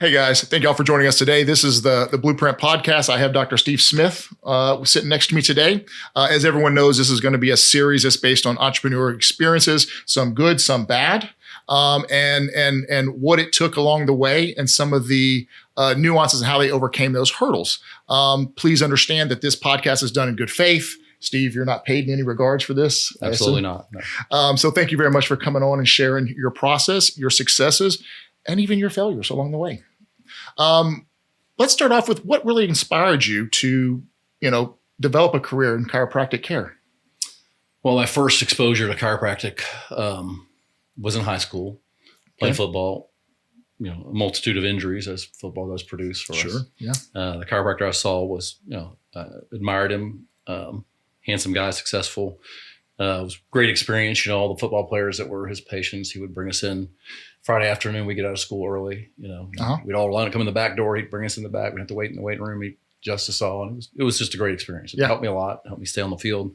Hey guys, thank y'all for joining us today. This is the Blueprint podcast. I have Dr. Steve Smith sitting next to me today. As everyone knows, this is going to be a series that's based on entrepreneurial experiences, some good, some bad, and what it took along the way and some of the nuances and how they overcame those hurdles. Please understand that this podcast is done in good faith. Steve, you're not paid in any regards for this. Absolutely not. No. So thank you very much for coming on and sharing your process, your successes, and even your failures along the way. Let's start off with what really inspired you to, develop a career in chiropractic care. Well, my first exposure to chiropractic was in high school, playing football. A multitude of injuries as football does produce for us. Sure. Yeah. The chiropractor I saw was, admired him, handsome guy, successful. It was a great experience. All the football players that were his patients, he would bring us in Friday afternoon. We get out of school early. We'd all line up, come in the back door. He'd bring us in the back. We'd have to wait in the waiting room. He'd adjust us all. And it was just a great experience. It helped me a lot, helped me stay on the field.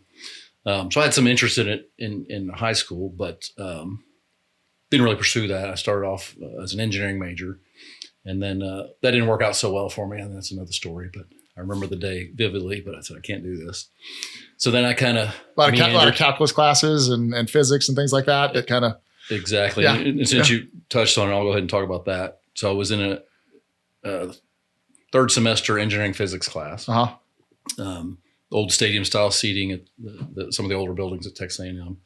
So I had some interest in it in high school, but didn't really pursue that. I started off as an engineering major, and then that didn't work out so well for me. And that's another story, but I remember the day vividly, but I said, I can't do this. So then I kind of a lot of calculus classes and physics and things like that. That kind of exactly. Yeah. And since you touched on it, I'll go ahead and talk about that. So I was in a third semester engineering physics class. Old stadium style seating at some of the older buildings at Texas A&M,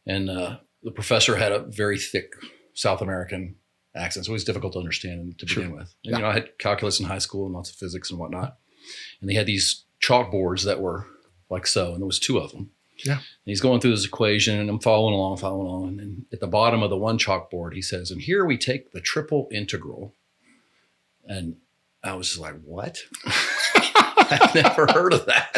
and the professor had a very thick South American accent, so it was difficult to understand to begin with. And, I had calculus in high school and lots of physics and whatnot, and they had these chalkboards that were like so, and there was two of them. Yeah. And he's going through this equation, and I'm following along. And then at the bottom of the one chalkboard, he says, and here we take the triple integral. And I was just like, what? I've never heard of that.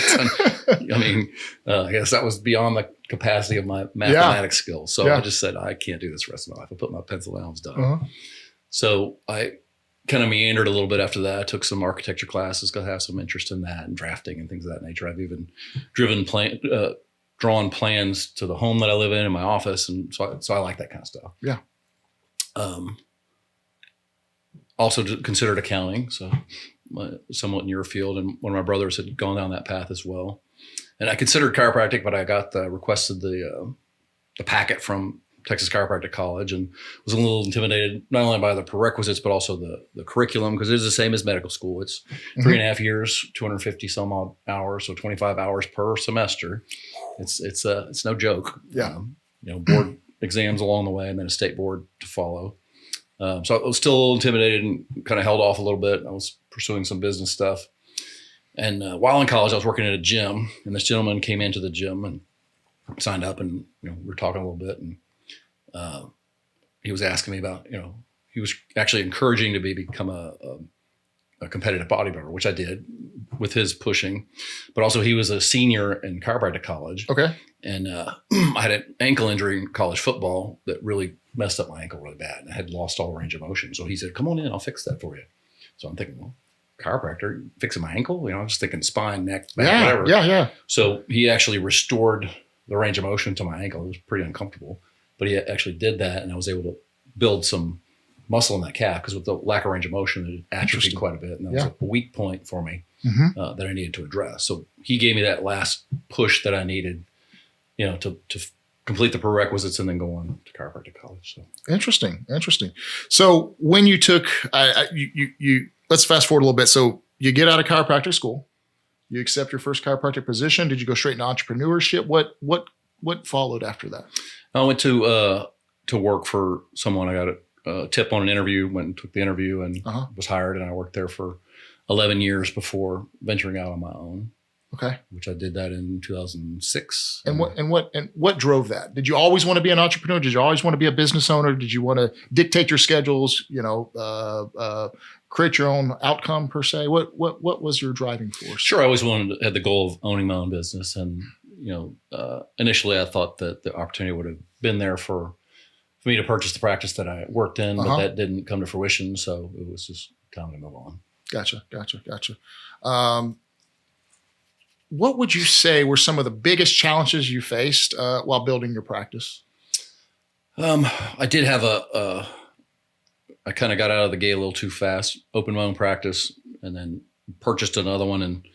I guess that was beyond the capacity of my mathematics skills. So I just said, I can't do this the rest of my life. I put my pencil down, I was done. So I kind of meandered a little bit after that. I took some architecture classes, got to have some interest in that and drafting and things of that nature. I've even drawn plans to the home that I live in my office. And so I like that kind of stuff. Yeah. Also considered accounting. So somewhat in your field. And one of my brothers had gone down that path as well. And I considered chiropractic, but I got requested the packet from Texas Chiropractic College and was a little intimidated, not only by the prerequisites, but also the curriculum, because it is the same as medical school. It's 3.5 years, 250 some odd hours, so 25 hours per semester. It's no joke. Yeah. Board exams along the way, and then a state board to follow. So I was still a little intimidated and kind of held off a little bit. I was pursuing some business stuff. And while in college, I was working at a gym, and this gentleman came into the gym and signed up, and we were talking a little bit, and he was asking me about, he was actually encouraging to become a competitive bodybuilder, which I did with his pushing, but also he was a senior in chiropractic college. Okay. And I had an ankle injury in college football that really messed up my ankle really bad. And I had lost all range of motion. So he said, come on in, I'll fix that for you. So I'm thinking, well, chiropractor fixing my ankle? I was thinking spine, neck, back, whatever. Yeah. So he actually restored the range of motion to my ankle. It was pretty uncomfortable, but he actually did that. And I was able to build some muscle in that calf, because with the lack of range of motion, it atrophied quite a bit. And that was a weak point for me that I needed to address. So he gave me that last push that I needed, to complete the prerequisites and then go on to chiropractic college. So interesting. So when you took, let's fast forward a little bit. So you get out of chiropractic school, you accept your first chiropractic position. Did you go straight into entrepreneurship? What followed after that? I went to work for someone. I got a tip on an interview, went and took the interview and was hired. And I worked there for 11 years before venturing out on my own. Okay. Which I did that in 2006. And what drove that? Did you always want to be an entrepreneur? Did you always want to be a business owner? Did you want to dictate your schedules, create your own outcome per se? What was your driving force? Sure. I always had the goal of owning my own business. And, initially I thought that the opportunity would have been there for me to purchase the practice that I worked in, but that didn't come to fruition. So it was just time to move on. Gotcha. What would you say were some of the biggest challenges you faced while building your practice? I did have I I kind of got out of the gate a little too fast, opened my own practice, and then purchased another one, and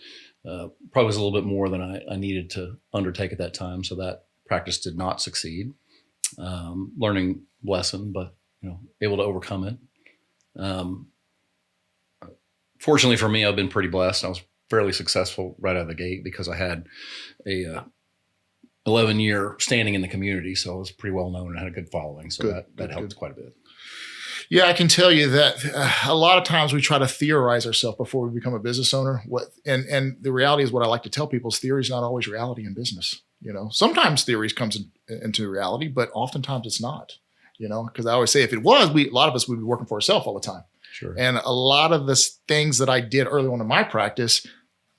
probably was a little bit more than I needed to undertake at that time. So that practice did not succeed. Learning lesson, but able to overcome it. Fortunately for me, I've been pretty blessed. I was fairly successful right out of the gate because I had a 11-year standing in the community. So I was pretty well known and had a good following. So that helped quite a bit. Yeah, I can tell you that a lot of times we try to theorize ourselves before we become a business owner. And the reality is, what I like to tell people is theory is not always reality in business. Sometimes theories comes into reality, but oftentimes it's not. Because I always say, if it was, a lot of us would be working for ourselves all the time. Sure. And a lot of the things that I did early on in my practice,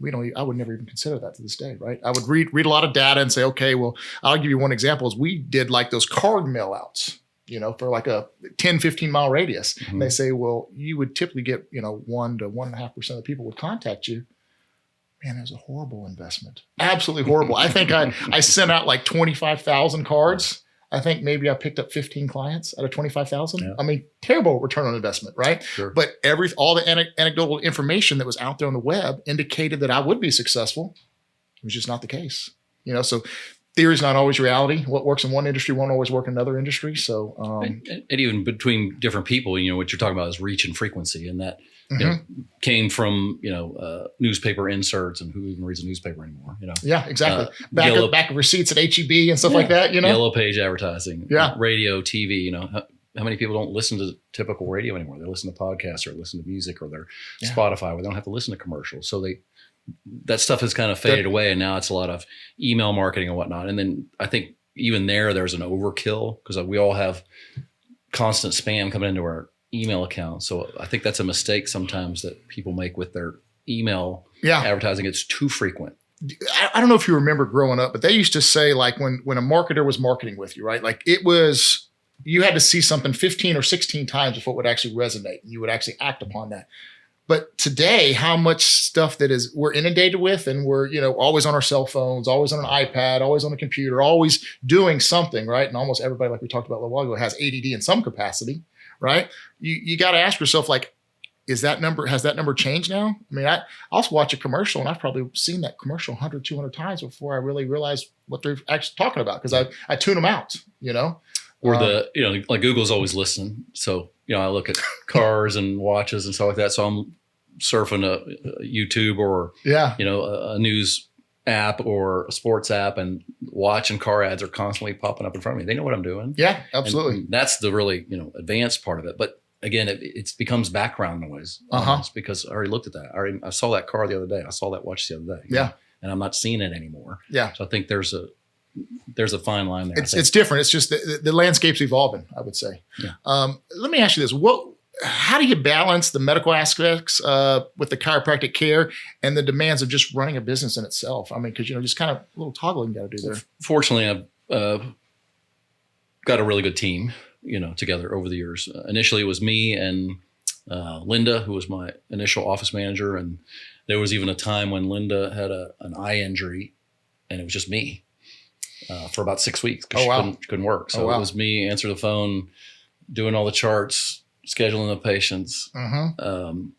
I would never even consider that to this day, right? I would read a lot of data and say, okay, well, I'll give you one example. Is we did like those card mail outs, for like a 10, 15 mile radius. Mm-hmm. And they say, well, you would typically get, 1 to 1.5% of the people would contact you. Man, that was a horrible investment. Absolutely horrible. I think I sent out like 25,000 cards. I think maybe I picked up 15 clients out of 25,000. Yeah. I mean, terrible return on investment, right? Sure. But all the anecdotal information that was out there on the web indicated that I would be successful. It was just not the case. So theory is not always reality. What works in one industry won't always work in another industry. So, and even between different people, what you're talking about is reach and frequency, and that came from newspaper inserts, and who even reads a newspaper anymore? Yeah, exactly. Back of receipts at HEB and stuff like that. Yellow page advertising. Yeah, radio, TV. How many people don't listen to typical radio anymore? They listen to podcasts or listen to music or their Spotify, where they don't have to listen to commercials. So that stuff has kind of faded away, and now it's a lot of email marketing and whatnot. And then I think even there's an overkill, because we all have constant spam coming into our email account. So I think that's a mistake sometimes that people make with their email advertising. It's too frequent. I don't know if you remember growing up, but they used to say, like, when a marketer was marketing with you, right? Like, you had to see something 15 or 16 times before it would actually resonate, and you would actually act upon that. But today, how much stuff we're inundated with, and we're, always on our cell phones, always on an iPad, always on a computer, always doing something, right? And almost everybody, like we talked about a little while ago, has ADD in some capacity, right? You got to ask yourself, like, has that number changed now? I mean, I also watch a commercial, and I've probably seen that commercial 100, 200 times before I really realize what they're actually talking about, because I tune them out, Or like Google's always listening. So, I look at cars and watches and stuff like that. So I'm surfing a YouTube or, a news app or a sports app, and watch and car ads are constantly popping up in front of me. They know what I'm doing. Yeah, absolutely. And that's the really, advanced part of it. But again, it becomes background noise because I already looked at that. I saw that car the other day. I saw that watch the other day. Yeah. And I'm not seeing it anymore. Yeah. So I think there's a fine line there. It's different. It's just the landscape's evolving, I would say. Yeah. Let me ask you this. How do you balance the medical aspects with the chiropractic care and the demands of just running a business in itself? I mean, because, just kind of a little toggling you got to do there. Fortunately, I've got a really good team, together over the years. Initially, it was me and Linda, who was my initial office manager. And there was even a time when Linda had an eye injury, and it was just me. For about 6 weeks because she couldn't work. So it was me answering the phone, doing all the charts, scheduling the patients,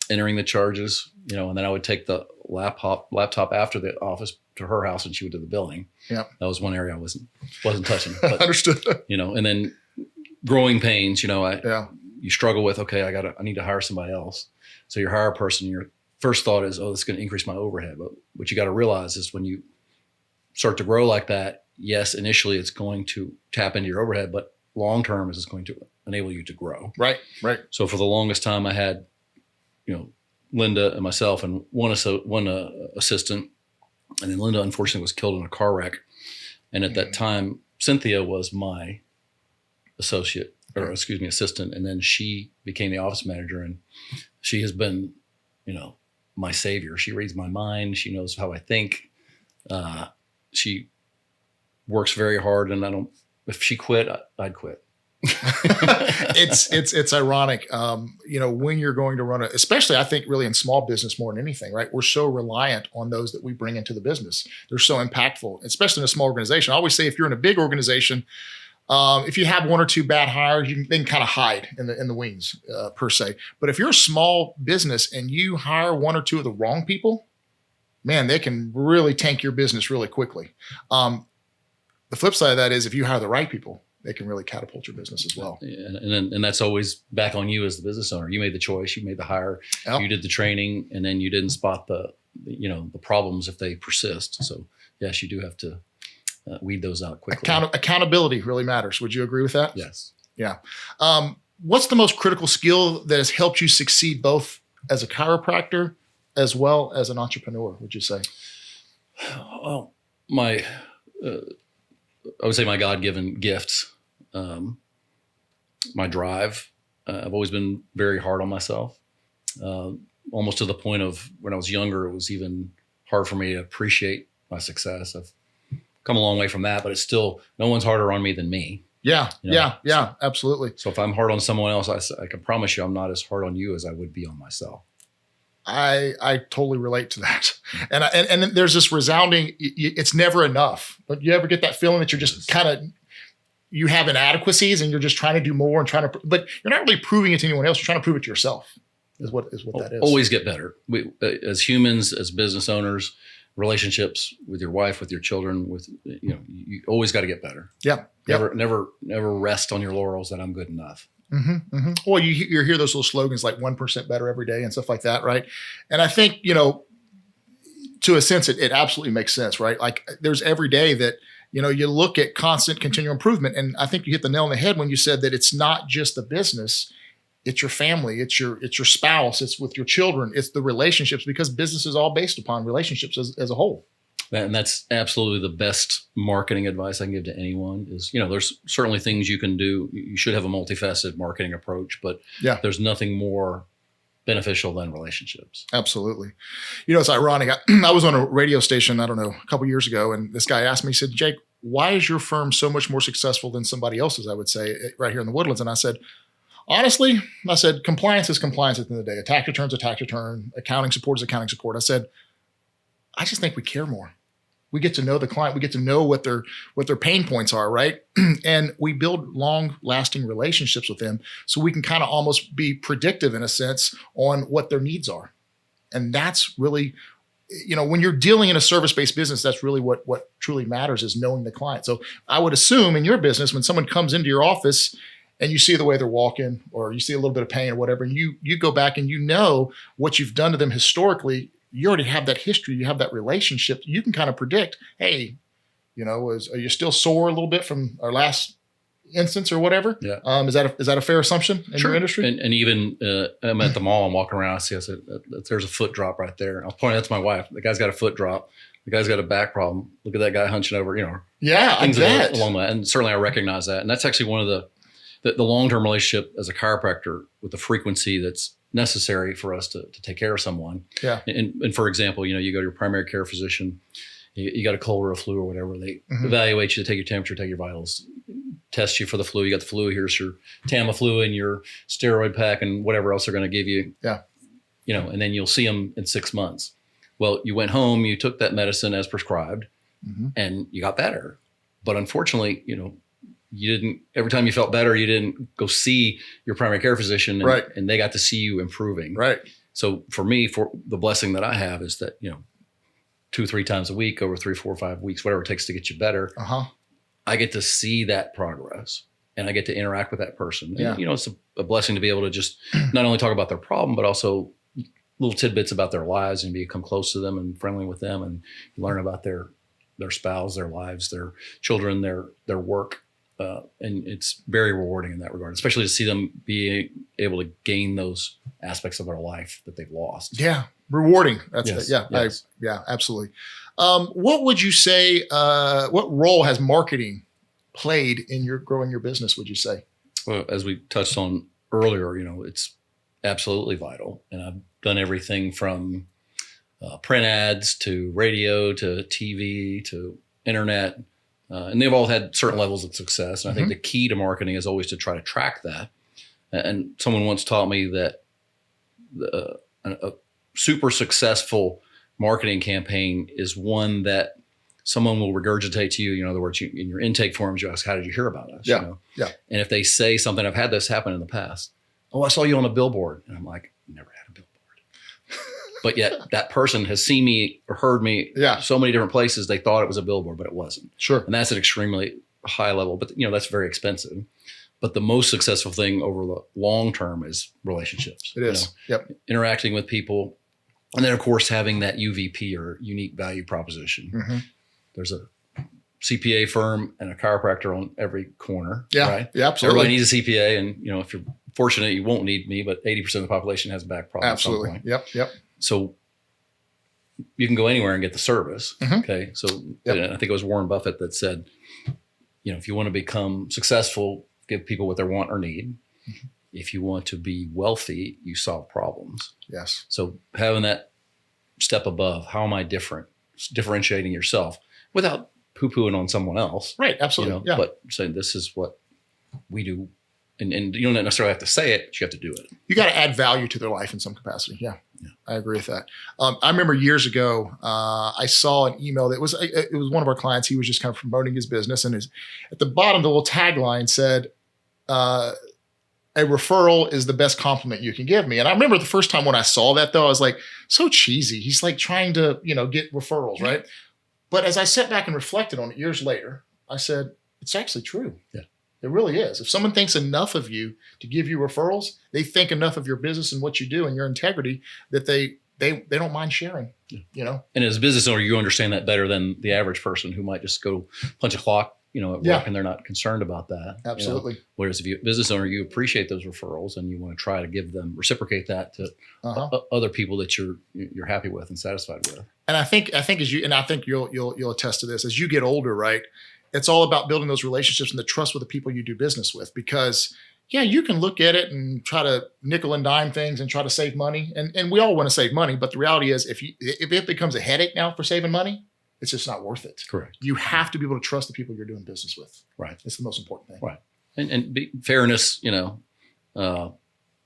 entering the charges, and then I would take the laptop after the office to her house, and she would do the billing. Yeah. That was one area I wasn't touching. But, Understood. And then growing pains, you struggle with, okay, I need to hire somebody else. So you hire a person, your first thought is, this is going to increase my overhead. But what you got to realize is when you start to grow like that, yes, initially it's going to tap into your overhead, but long-term is going to enable you to grow. Right. So for the longest time I had, Linda and myself and one assistant, and then Linda unfortunately was killed in a car wreck. And at that time, Cynthia was my assistant. And then she became the office manager, and she has been, my savior. She reads my mind. She knows how I think. She works very hard, and if she quit, I'd quit. It's ironic. When you're going to run especially I think really in small business more than anything, right? We're so reliant on those that we bring into the business. They're so impactful, especially in a small organization. I always say if you're in a big organization, If you have one or two bad hires, they can kind of hide in the wings per se. But if you're a small business and you hire one or two of the wrong people, man, they can really tank your business really quickly. The flip side of that is if you hire the right people, they can really catapult your business as well. And that's always back on you as the business owner. You made the choice, you made the hire, you did the training, and then you didn't spot the problems if they persist. So yes, you do have to weed those out quickly. Accountability really matters. Would you agree with that? Yes. Yeah. What's the most critical skill that has helped you succeed both as a chiropractor as well as an entrepreneur, would you say? Well, I would say my God-given gifts, my drive. I've always been very hard on myself, almost to the point of when I was younger, it was even hard for me to appreciate my success. I've come a long way from that, but it's still, no one's harder on me than me. Yeah, absolutely. So if I'm hard on someone else, I can promise you I'm not as hard on you as I would be on myself. I totally relate to that. And there's this resounding, it's never enough. But you ever get that feeling that you're just you have inadequacies and you're just trying to do more and but you're not really proving it to anyone else. You're trying to prove it to yourself is what that is. Always get better. We, as humans, as business owners, relationships with your wife, with your children, you always got to get better. Yeah. Yep. Never rest on your laurels that I'm good enough. Mm-hmm, mm-hmm. Well, you hear those little slogans like 1% better every day and stuff like that, right? And I think, to a sense, it absolutely makes sense, right? Like there's every day that, you look at constant continual improvement. And I think you hit the nail on the head when you said that it's not just the business, it's your family, it's your spouse, it's with your children, it's the relationships, because business is all based upon relationships as a whole. And that's absolutely the best marketing advice I can give to anyone is, there's certainly things you can do. You should have a multifaceted marketing approach, but there's nothing more beneficial than relationships. Absolutely. It's ironic. I was on a radio station, I don't know, a couple of years ago, and this guy asked me, he said, Jake, why is your firm so much more successful than somebody else's, I would say, right here in the Woodlands? And I said, honestly, compliance is compliance at the end of the day. A tax return's a tax return. Accounting support is accounting support. I said, I just think we care more. We get to know the client. We get to know what their pain points are, right? And we build long-lasting relationships with them so we can kind of almost be predictive in a sense on what their needs are. And that's really, when you're dealing in a service-based business, that's really what truly matters is knowing the client. So I would assume in your business, when someone comes into your office and you see the way they're walking or you see a little bit of pain or whatever, and you go back and what you've done to them historically, you already have that history, you have that relationship. You can kind of predict, hey, are you still sore a little bit from our last instance or whatever? Yeah. Is that a fair assumption in your industry? And even I'm at the mall, I'm walking around, I said, there's a foot drop right there. I was pointing that to my wife. The guy's got a foot drop. The guy's got a back problem. Look at that guy hunching over, things along that. And certainly I recognize that. And that's actually one of the long-term relationship as a chiropractor with the frequency that's necessary for us to take care of someone. Yeah. And for example, you go to your primary care physician, you got a cold or a flu or whatever, they evaluate you, to take your temperature, take your vitals, test you for the flu. You got the flu, here's your Tamiflu and your steroid pack and whatever else they're going to give you. Yeah. And then you'll see them in 6 months. Well, you went home, you took that medicine as prescribed and you got better. But unfortunately, you didn't, every time you felt better, you didn't go see your primary care physician and they got to see you improving. Right. So for me, for the blessing that I have is that, 2-3 times a week over 3, 4, 5 weeks, whatever it takes to get you better, I get to see that progress and I get to interact with that person. Yeah. And, it's a blessing to be able to just not only talk about their problem, but also little tidbits about their lives and become close to them and friendly with them and learn about their spouse, their lives, their children, their work. And it's very rewarding in that regard, especially to see them be able to gain those aspects of their life that they've lost. Yeah. Rewarding. That's yes. it. Yeah. Yes. Absolutely. What would you say, what role has marketing played in growing your business, would you say? Well, as we touched on earlier, it's absolutely vital. And I've done everything from print ads to radio to TV to internet. And they've all had certain levels of success. And I think the key to marketing is always to try to track that. And someone once taught me that a super successful marketing campaign is one that someone will regurgitate to you, in other words, in your intake forms, you ask, how did you hear about us? Yeah. Yeah. And if they say something, I've had this happen in the past. Oh, I saw you on a billboard. And I'm like, never had a billboard. But yet that person has seen me or heard me so many different places. They thought it was a billboard, but it wasn't. Sure. And that's an extremely high level, but that's very expensive. But the most successful thing over the long term is relationships. It is. Yep. Interacting with people. And then, of course, having that UVP or unique value proposition. Mm-hmm. There's a CPA firm and a chiropractor on every corner. Yeah. Right? Yeah, absolutely. Everybody needs a CPA. And, if you're fortunate, you won't need me, but 80% of the population has back problems. Absolutely. At some point. Yep. So you can go anywhere and get the service. Mm-hmm. Okay. So I think it was Warren Buffett that said, if you want to become successful, give people what they want or need. Mm-hmm. If you want to be wealthy, you solve problems. Yes. So having that step above, how am I differentiating yourself without poo-pooing on someone else. Right. Absolutely. But saying this is what we do. And you don't necessarily have to say it, but you have to do it. You got to add value to their life in some capacity. Yeah. I agree with that. I remember years ago, I saw an email that it was one of our clients. He was just kind of promoting his business, and at the bottom, the little tagline said, a referral is the best compliment you can give me. And I remember the first time when I saw that, though, I was like, so cheesy. He's like trying to, get referrals, right? But as I sat back and reflected on it years later, I said, it's actually true. Yeah. It really is. If someone thinks enough of you to give you referrals, they think enough of your business and what you do and your integrity that they don't mind sharing, And as a business owner, you understand that better than the average person who might just go punch a clock, at work, and they're not concerned about that. Absolutely. Whereas if you're a business owner, you appreciate those referrals and you want to try to reciprocate that to other people that you're happy with and satisfied with. And I think you'll attest to this as you get older, right? It's all about building those relationships and the trust with the people you do business with, because you can look at it and try to nickel and dime things and try to save money. And we all want to save money, but the reality is if it becomes a headache now for saving money, it's just not worth it. Correct. You have to be able to trust the people you're doing business with. Right. It's the most important thing. Right. And fairness,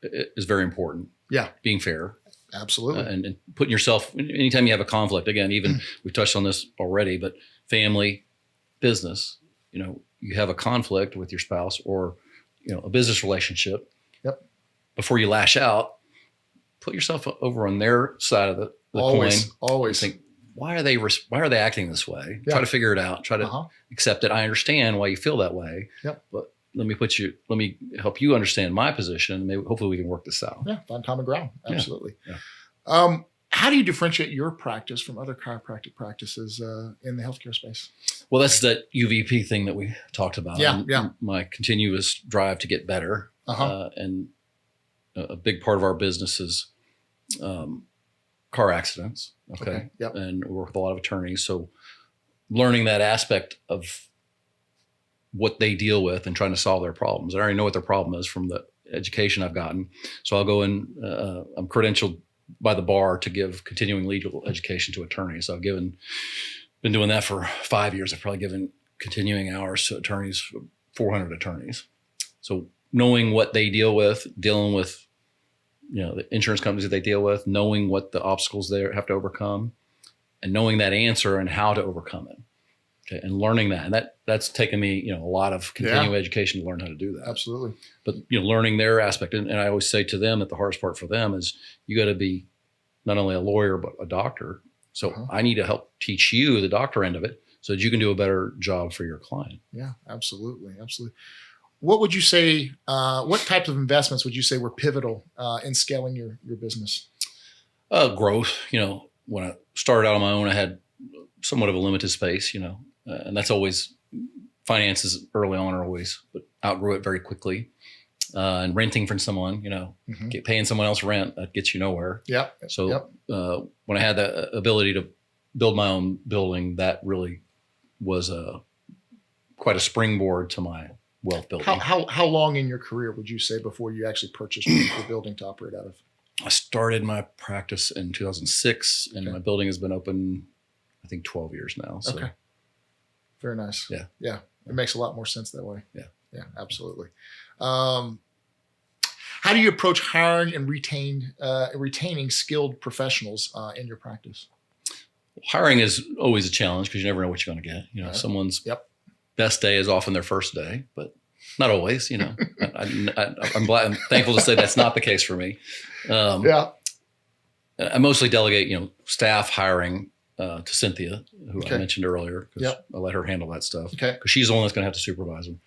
is very important. Yeah. Being fair. Absolutely. And putting yourself, anytime you have a conflict, again, even we've touched on this already, but family, business, you have a conflict with your spouse or, a business relationship. Yep. Before you lash out, put yourself over on their side of the coin. Always. Think, why are they acting this way? Yeah. Try to figure it out. Try to accept it. I understand why you feel that way. Yep. But let me help you understand my position. Maybe hopefully we can work this out. Yeah. Find common ground. Absolutely. Yeah. How do you differentiate your practice from other chiropractic practices in the healthcare space? Well, that's that UVP thing that we talked about. Yeah. My continuous drive to get better. And a big part of our business is car accidents. Okay. Yep. And we work with a lot of attorneys. So learning that aspect of what they deal with and trying to solve their problems. I already know what their problem is from the education I've gotten. So I'll go in, I'm credentialed by the bar to give continuing legal education to attorneys. So I've been doing that for 5 years. I've probably given continuing hours to attorneys, 400 attorneys. So knowing what they deal with, dealing with, the insurance companies that they deal with, knowing what the obstacles they have to overcome, and knowing that answer and how to overcome it. Okay, and learning that, and that's taken me, a lot of continuing education to learn how to do that. Absolutely. But learning their aspect, and I always say to them that the hardest part for them is you got to be not only a lawyer but a doctor. So I need to help teach you the doctor end of it so that you can do a better job for your client. Yeah, absolutely, absolutely. What would you say? What types of investments would you say were pivotal in scaling your business? Growth. When I started out on my own, I had somewhat of a limited space. And that's always finances early on are always, but outgrew it very quickly. And renting from someone, paying someone else rent, that gets you nowhere. Yeah. So when I had the ability to build my own building, that really was quite a springboard to my wealth building. How long in your career would you say before you actually purchased the building to operate out of? I started my practice in 2006, and my building has been open, I think, 12 years now. So. Okay. Very nice. Yeah. Yeah. It makes a lot more sense that way. Yeah. Yeah, absolutely. How do you approach hiring and retaining skilled professionals in your practice? Hiring is always a challenge because you never know what you're going to get. You know, Right. someone's Yep. best day is often their first day, but not always. You know, I'm thankful to say that's not the case for me. Yeah. I mostly delegate, staff hiring to Cynthia, who Okay. I mentioned earlier, because Yep. I let her handle that stuff. Okay. Because she's the one that's going to have to supervise them.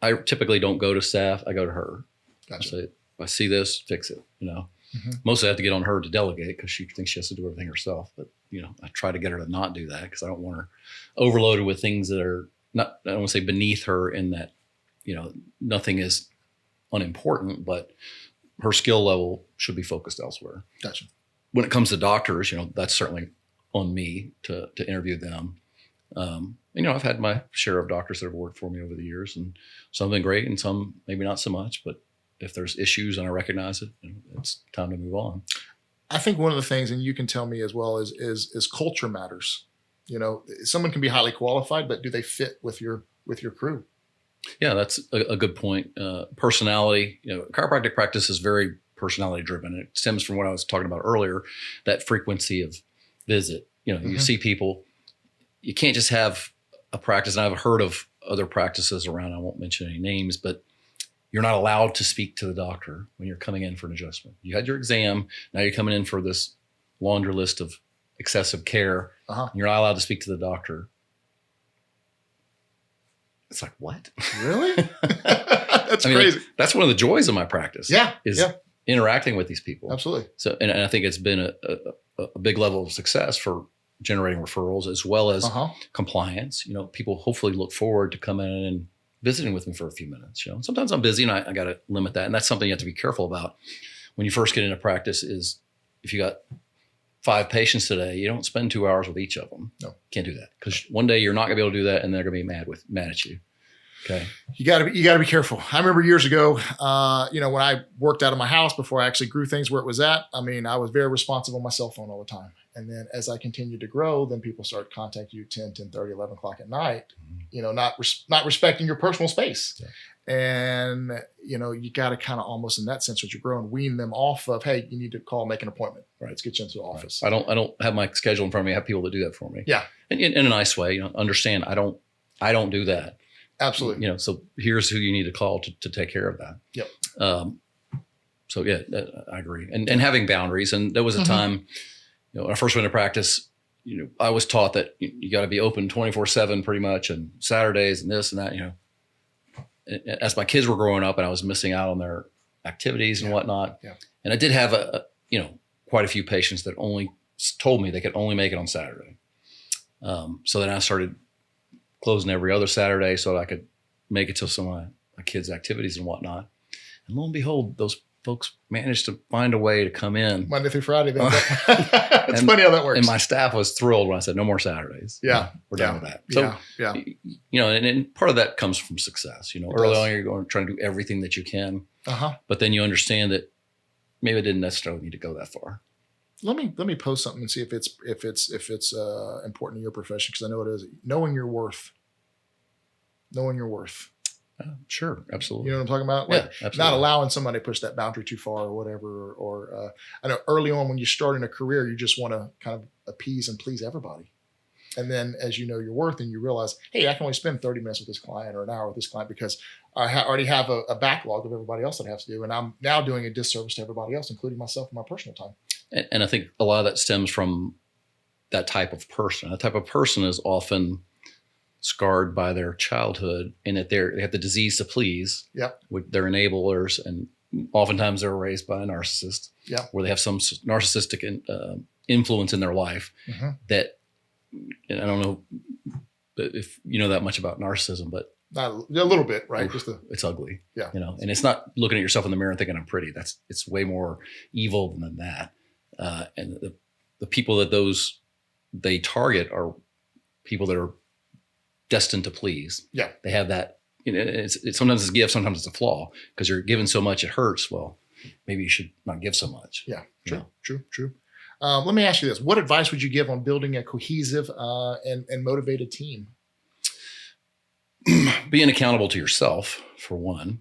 I typically don't go to staff; I go to her. Gotcha. I say, if I see this, fix it. Mhm. Mostly I have to get on her to delegate because she thinks she has to do everything herself. But I try to get her to not do that because I don't want her overloaded with things that are not. I don't want to say beneath her in that nothing is unimportant, but her skill level should be focused elsewhere. Gotcha. When it comes to doctors, that's certainly on me to interview them. I've had my share of doctors that have worked for me over the years, and some have been great and some maybe not so much. But if there's issues and I recognize it, it's time to move on. I think one of the things, and you can tell me as well, is culture matters. Someone can be highly qualified, but do they fit with your crew? Yeah, that's a good point. Personality, chiropractic practice is very personality driven. It stems from what I was talking about earlier, that frequency of visit. You see people, you can't just have a practice. And I've heard of other practices around, I won't mention any names, but you're not allowed to speak to the doctor when you're coming in for an adjustment. You had your exam. Now you're coming in for this laundry list of excessive care. Uh-huh. You're not allowed to speak to the doctor. It's like, what? Really? That's crazy. That's one of the joys of my practice. Yeah. Is interacting with these people. Absolutely. So, and I think it's been a big level of success for generating referrals as well as compliance. People hopefully look forward to coming in and visiting with me for a few minutes. Sometimes I'm busy and I got to limit that. And that's something you have to be careful about when you first get into practice is if you got 5 patients today, you don't spend 2 hours with each of them. No. Can't do that because one day you're not gonna be able to do that and they're gonna be mad at you. Okay. You got to be careful. I remember years ago, when I worked out of my house before I actually grew things where it was at, I was very responsive on my cell phone all the time. And then as I continued to grow, then people started contacting you 10, 10:30, 11 o'clock at night, not respecting your personal space. Yeah. And, you got to kind of almost in that sense, as you're growing, wean them off of, hey, you need to call, make an appointment. Right. Let's get you into the office. Right. I don't have my schedule in front of me. I have people that do that for me. Yeah. And in a nice way, understand I don't do that. Absolutely. So here's who you need to call to take care of that. Yep. So yeah, I agree. And having boundaries. And there was a time, when I first went to practice, I was taught that you got to be open 24/7 pretty much, and Saturdays and this and that, as my kids were growing up and I was missing out on their activities and whatnot. Yeah. And I did have quite a few patients that only told me they could only make it on Saturday. So then I started closing every other Saturday so that I could make it to some of my kids' activities and whatnot. And lo and behold, those folks managed to find a way to come in Monday through Friday. Then. It's funny how that works. And my staff was thrilled when I said, no more Saturdays. Yeah. We're done with that. So, and part of that comes from success. Early on, you're trying to do everything that you can. But then you understand that maybe it didn't necessarily need to go that far. Let me post something and see if it's important in your profession, because I know it is. Knowing your worth. Sure, absolutely. You know what I'm talking about? Yeah, absolutely. Not allowing somebody to push that boundary too far or whatever. Or I know early on when you start in a career, you just want to kind of appease and please everybody. And then as you know your worth and you realize, hey, I can only spend 30 minutes with this client or an hour with this client because I already have a backlog of everybody else that I have to do. And I'm now doing a disservice to everybody else, including myself and my personal time. And I think a lot of that stems from that type of person. That type of person is often scarred by their childhood in that they have the disease to please. Yep. They're enablers, and oftentimes they're raised by a narcissist. Yeah. Where they have some narcissistic influence in their life that, and I don't know if you know that much about narcissism, but not a little bit, right? It's ugly. Yeah. And it's not looking at yourself in the mirror and thinking I'm pretty. It's way more evil than that. And the people that they target are people that are destined to please. Yeah. They have that, it's sometimes it's a gift, sometimes it's a flaw, because you're given so much, it hurts. Well, maybe you should not give so much. Yeah. True. Let me ask you this. What advice would you give on building a cohesive and motivated team? Being accountable to yourself, for one.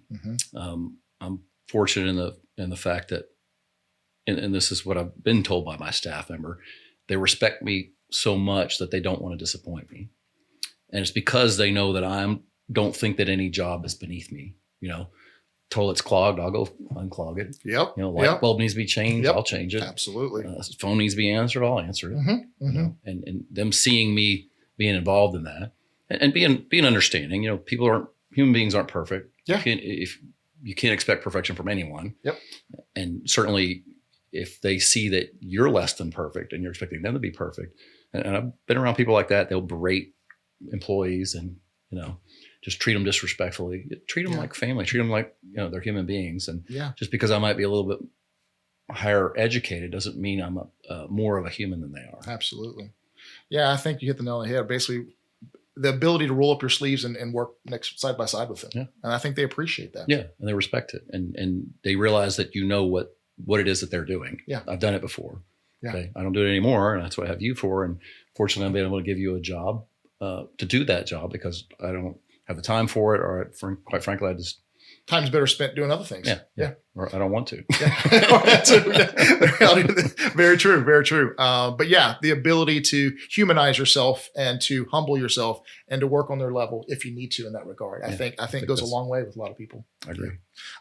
I'm fortunate in the fact that, and this is what I've been told by my staff member, they respect me so much that they don't want to disappoint me. And it's because they know that don't think that any job is beneath me. Toilet's clogged, I'll go unclog it. Yep. Light bulb needs to be changed, I'll change it. Absolutely. Phone needs to be answered, I'll answer it. And them seeing me being involved in that and being understanding. Human beings aren't perfect. Yeah. You can't expect perfection from anyone. Yep. And certainly if they see that you're less than perfect and you're expecting them to be perfect, and I've been around people like that, they'll berate employees and, just treat them disrespectfully, treat them like family, treat them like, they're human beings. And just because I might be a little bit higher educated doesn't mean I'm more of a human than they are. Absolutely. Yeah. I think you hit the nail on the head. Basically the ability to roll up your sleeves and work next side by side with them. Yeah. And I think they appreciate that. Yeah. And they respect it. And they realize that what it is that they're doing. Yeah. I've done it before. Yeah. Okay. I don't do it anymore. And that's what I have you for. And fortunately, I've been able to give you a job to do that job because I don't have the time for it, or quite frankly, time's better spent doing other things. Yeah. Or I don't want to. Very true. Very true. But yeah, the ability to humanize yourself and to humble yourself and to work on their level if you need to in that regard. I think goes a long way with a lot of people. I agree.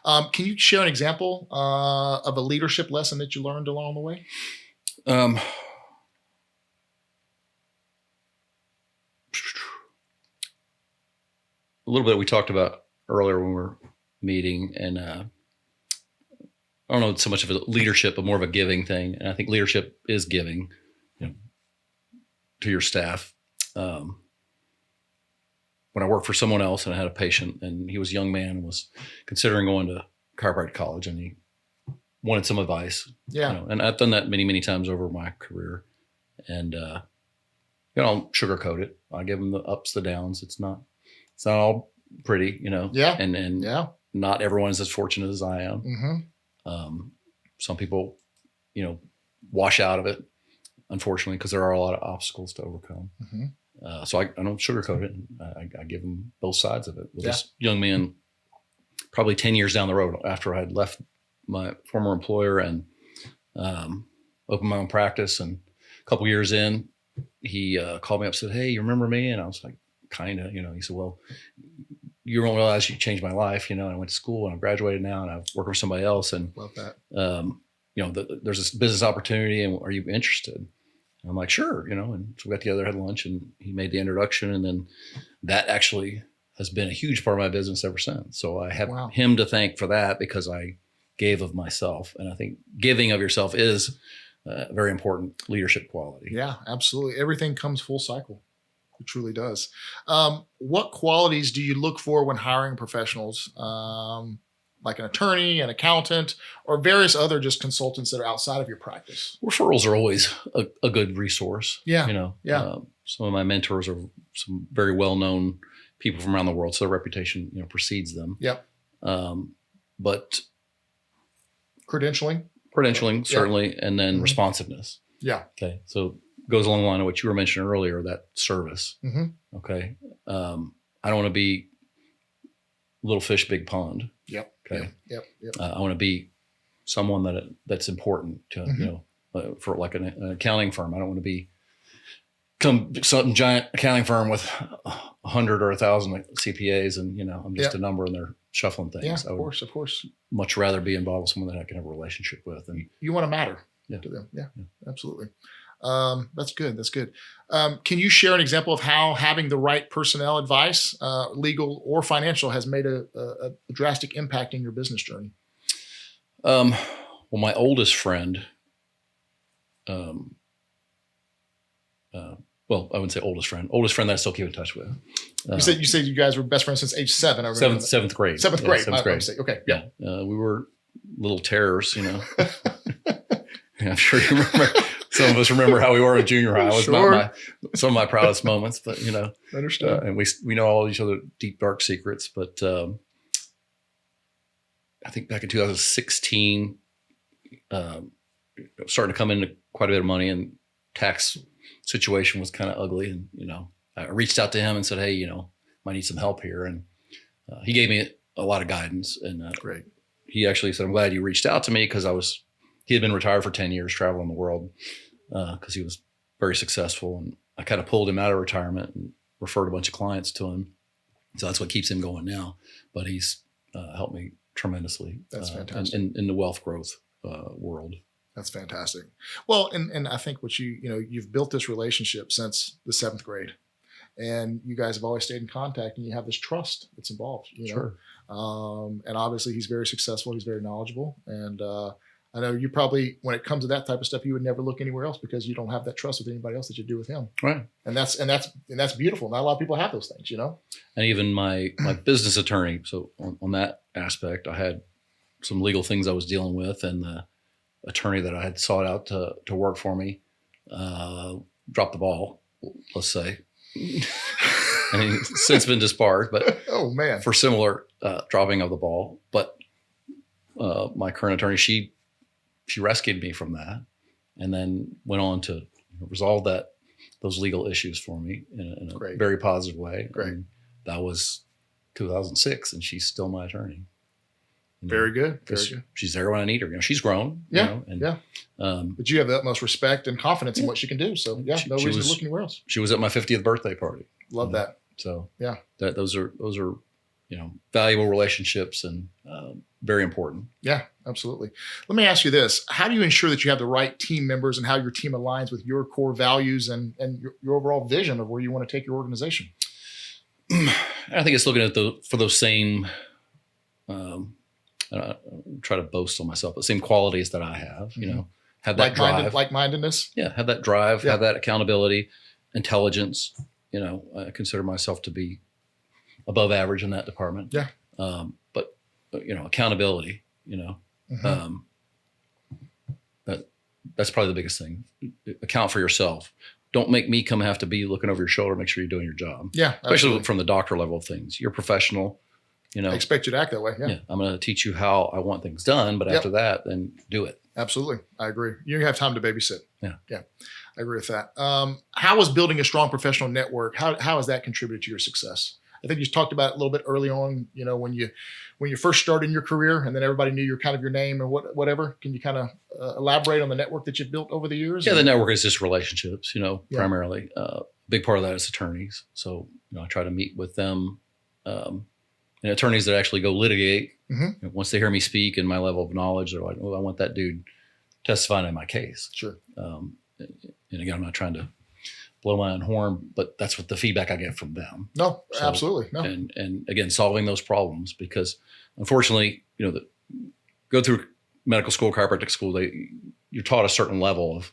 Can you share an example of a leadership lesson that you learned along the way? A little bit we talked about earlier when we were meeting, and I don't know so much of a leadership, but more of a giving thing. And I think leadership is giving, to your staff. When I worked for someone else and I had a patient, and he was a young man and was considering going to chiropractic college, and he wanted some advice. Yeah. And I've done that many, many times over my career, and I'll sugarcoat it. I give him the ups, the downs. It's not all pretty, Yeah. And not everyone is as fortunate as I am. Some people, wash out of it, unfortunately, because there are a lot of obstacles to overcome. So I don't sugarcoat it. I give them both sides of it. With this young man, probably 10 years down the road after I had left my former employer and opened my own practice, and a couple years in, he called me up and said, "Hey, you remember me?" And I was like, kind of, he said, "Well, you don't realize you changed my life, and I went to school and I graduated now and I've worked for somebody else. And, love that. There's this business opportunity, and are you interested?" And I'm like, "Sure." And so we got together, had lunch, and he made the introduction. And then that actually has been a huge part of my business ever since. So I have him to thank for that, because I gave of myself. And I think giving of yourself is a very important leadership quality. Yeah, absolutely. Everything comes full cycle. It truly does. What qualities do you look for when hiring professionals, like an attorney, an accountant, or various other just consultants that are outside of your practice? Referrals are always a good resource. Yeah. Some of my mentors are some very well-known people from around the world, so their reputation, precedes them. Yep. But credentialing certainly, and then responsiveness. Yeah. Okay. So goes along the line of what you were mentioning earlier, that service. Okay. I don't want to be little fish, big pond. Yep. Okay. Yep. I want to be someone that's important to, for like an accounting firm. I don't want to become some giant accounting firm with 100 or 1,000 CPAs, and I'm just a number and they're shuffling things. Yeah, of course. Much rather be involved with someone that I can have a relationship with. And you want to matter to them. Yeah. Absolutely. That's good. Can you share an example of how having the right personnel advice, legal or financial, has made a drastic impact in your business journey? Well, my oldest friend, well, I wouldn't say oldest friend that I still keep in touch with. You said you guys were best friends since age 7. I remember seventh grade. Seventh grade. Okay. Yeah. We were little terrors, I'm sure you remember. Some of us remember how we were in junior high. It was not some of my proudest moments, but Understood. And we know all each other deep, dark secrets. But I think back in 2016, starting to come into quite a bit of money, and tax situation was kind of ugly. And, I reached out to him and said, "Hey, might need some help here." And he gave me a lot of guidance. And great. He actually said, "I'm glad you reached out to me," because he had been retired for 10 years, traveling the world, because he was very successful. And I kind of pulled him out of retirement and referred a bunch of clients to him. So that's what keeps him going now. But he's helped me tremendously. That's fantastic. In the wealth growth world. That's fantastic. Well, and I think what you've built this relationship since the 7th grade, and you guys have always stayed in contact, and you have this trust that's involved. Sure. And obviously he's very successful. He's very knowledgeable. And I know you probably, when it comes to that type of stuff, you would never look anywhere else because you don't have that trust with anybody else that you do with him. Right. And that's beautiful. Not a lot of people have those things, And even my business attorney. So on that aspect, I had some legal things I was dealing with, and the attorney that I had sought out to work for me dropped the ball, let's say. And he's since been disbarred, but oh man, for similar dropping of the ball. But my current attorney, she rescued me from that, and then went on to resolve those legal issues for me in a very positive way. Great. And that was 2006, and she's still my attorney. Very good. Very good. She's there when I need her. She's grown. Yeah. But you have the utmost respect and confidence in what she can do. So no reason to look anywhere else. She was at my 50th birthday party. Love that. So yeah, those are valuable relationships and very important. Yeah, absolutely. Let me ask you this: how do you ensure that you have the right team members, and how your team aligns with your core values and your overall vision of where you want to take your organization? I think it's looking at for those same. I try to boast on myself, but same qualities that I have, have that drive, like-mindedness. Yeah. Have that drive, have that accountability, intelligence. I consider myself to be above average in that department. Yeah. But accountability, that's probably the biggest thing. Account for yourself. Don't make me have to be looking over your shoulder, make sure you're doing your job. Yeah. Especially absolutely. from the doctor level of things. You're a professional. I expect you to act that way. Yeah. I'm going to teach you how I want things done, but after that, then do it. Absolutely. I agree. You have time to babysit. Yeah. Yeah. I agree with that. How is building a strong professional network? How has that contributed to your success? I think you talked about it a little bit early on, when you first started in your career and then everybody knew your name or whatever. Can you kind of elaborate on the network that you've built over the years? Yeah. The network is just relationships, primarily. Big part of that is attorneys. So, I try to meet with them, and attorneys that actually go litigate. Mm-hmm. Once they hear me speak and my level of knowledge, they're like, "Oh, I want that dude testifying in my case." Sure. And again, I'm not trying to blow my own horn, but that's what the feedback I get from them. No, absolutely. No. And again, solving those problems, because unfortunately, go through medical school, chiropractic school, you're taught a certain level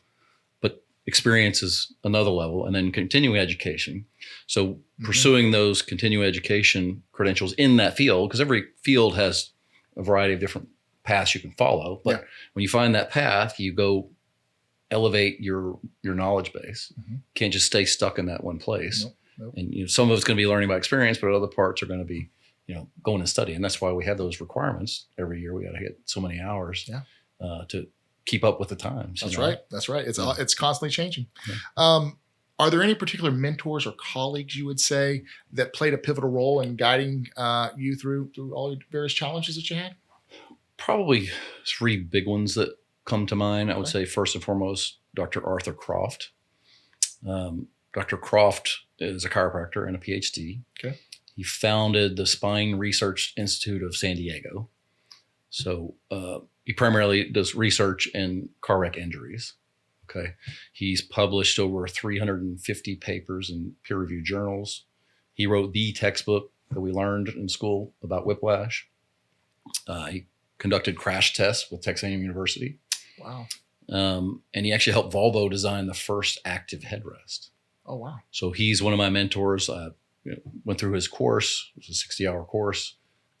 but experience is another level, and then continuing education. So pursuing those continuing education credentials in that field, because every field has a variety of different paths you can follow. But when you find that path, you go elevate your knowledge base. Mm-hmm. Can't just stay stuck in that one place. Nope. And some of it's going to be learning by experience, but other parts are going to be, going to study. And that's why we have those requirements every year. We got to get so many hours to keep up with the times. That's right. That's right. It's constantly changing. Yeah. Are there any particular mentors or colleagues you would say that played a pivotal role in guiding you through all your various challenges that you had? Probably 3 big ones that come to mind. I would say first and foremost, Dr. Arthur Croft. Dr. Croft is a chiropractor and a PhD. Okay. He founded the Spine Research Institute of San Diego. So he primarily does research in car wreck injuries. Okay. He's published over 350 papers in peer-reviewed journals. He wrote the textbook that we learned in school about whiplash. He conducted crash tests with Texas A&M University. Wow. And he actually helped Volvo design the first active headrest. Oh, wow. So he's one of my mentors. I went through his course. It was a 60-hour course.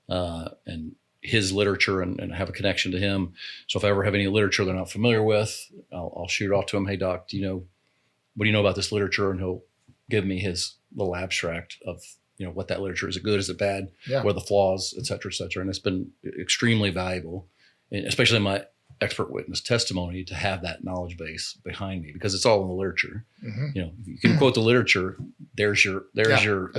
And his literature, and I have a connection to him. So if I ever have any literature they're not familiar with, I'll shoot it off to him. Hey, doc, what do you know about this literature? And he'll give me his little abstract of, what that literature is. It good? Is it bad? Yeah. What are the flaws, et cetera, et cetera. And it's been extremely valuable, and especially in my expert witness testimony, to have that knowledge base behind me, because it's all in the literature. Mm-hmm. You can quote the literature. There's your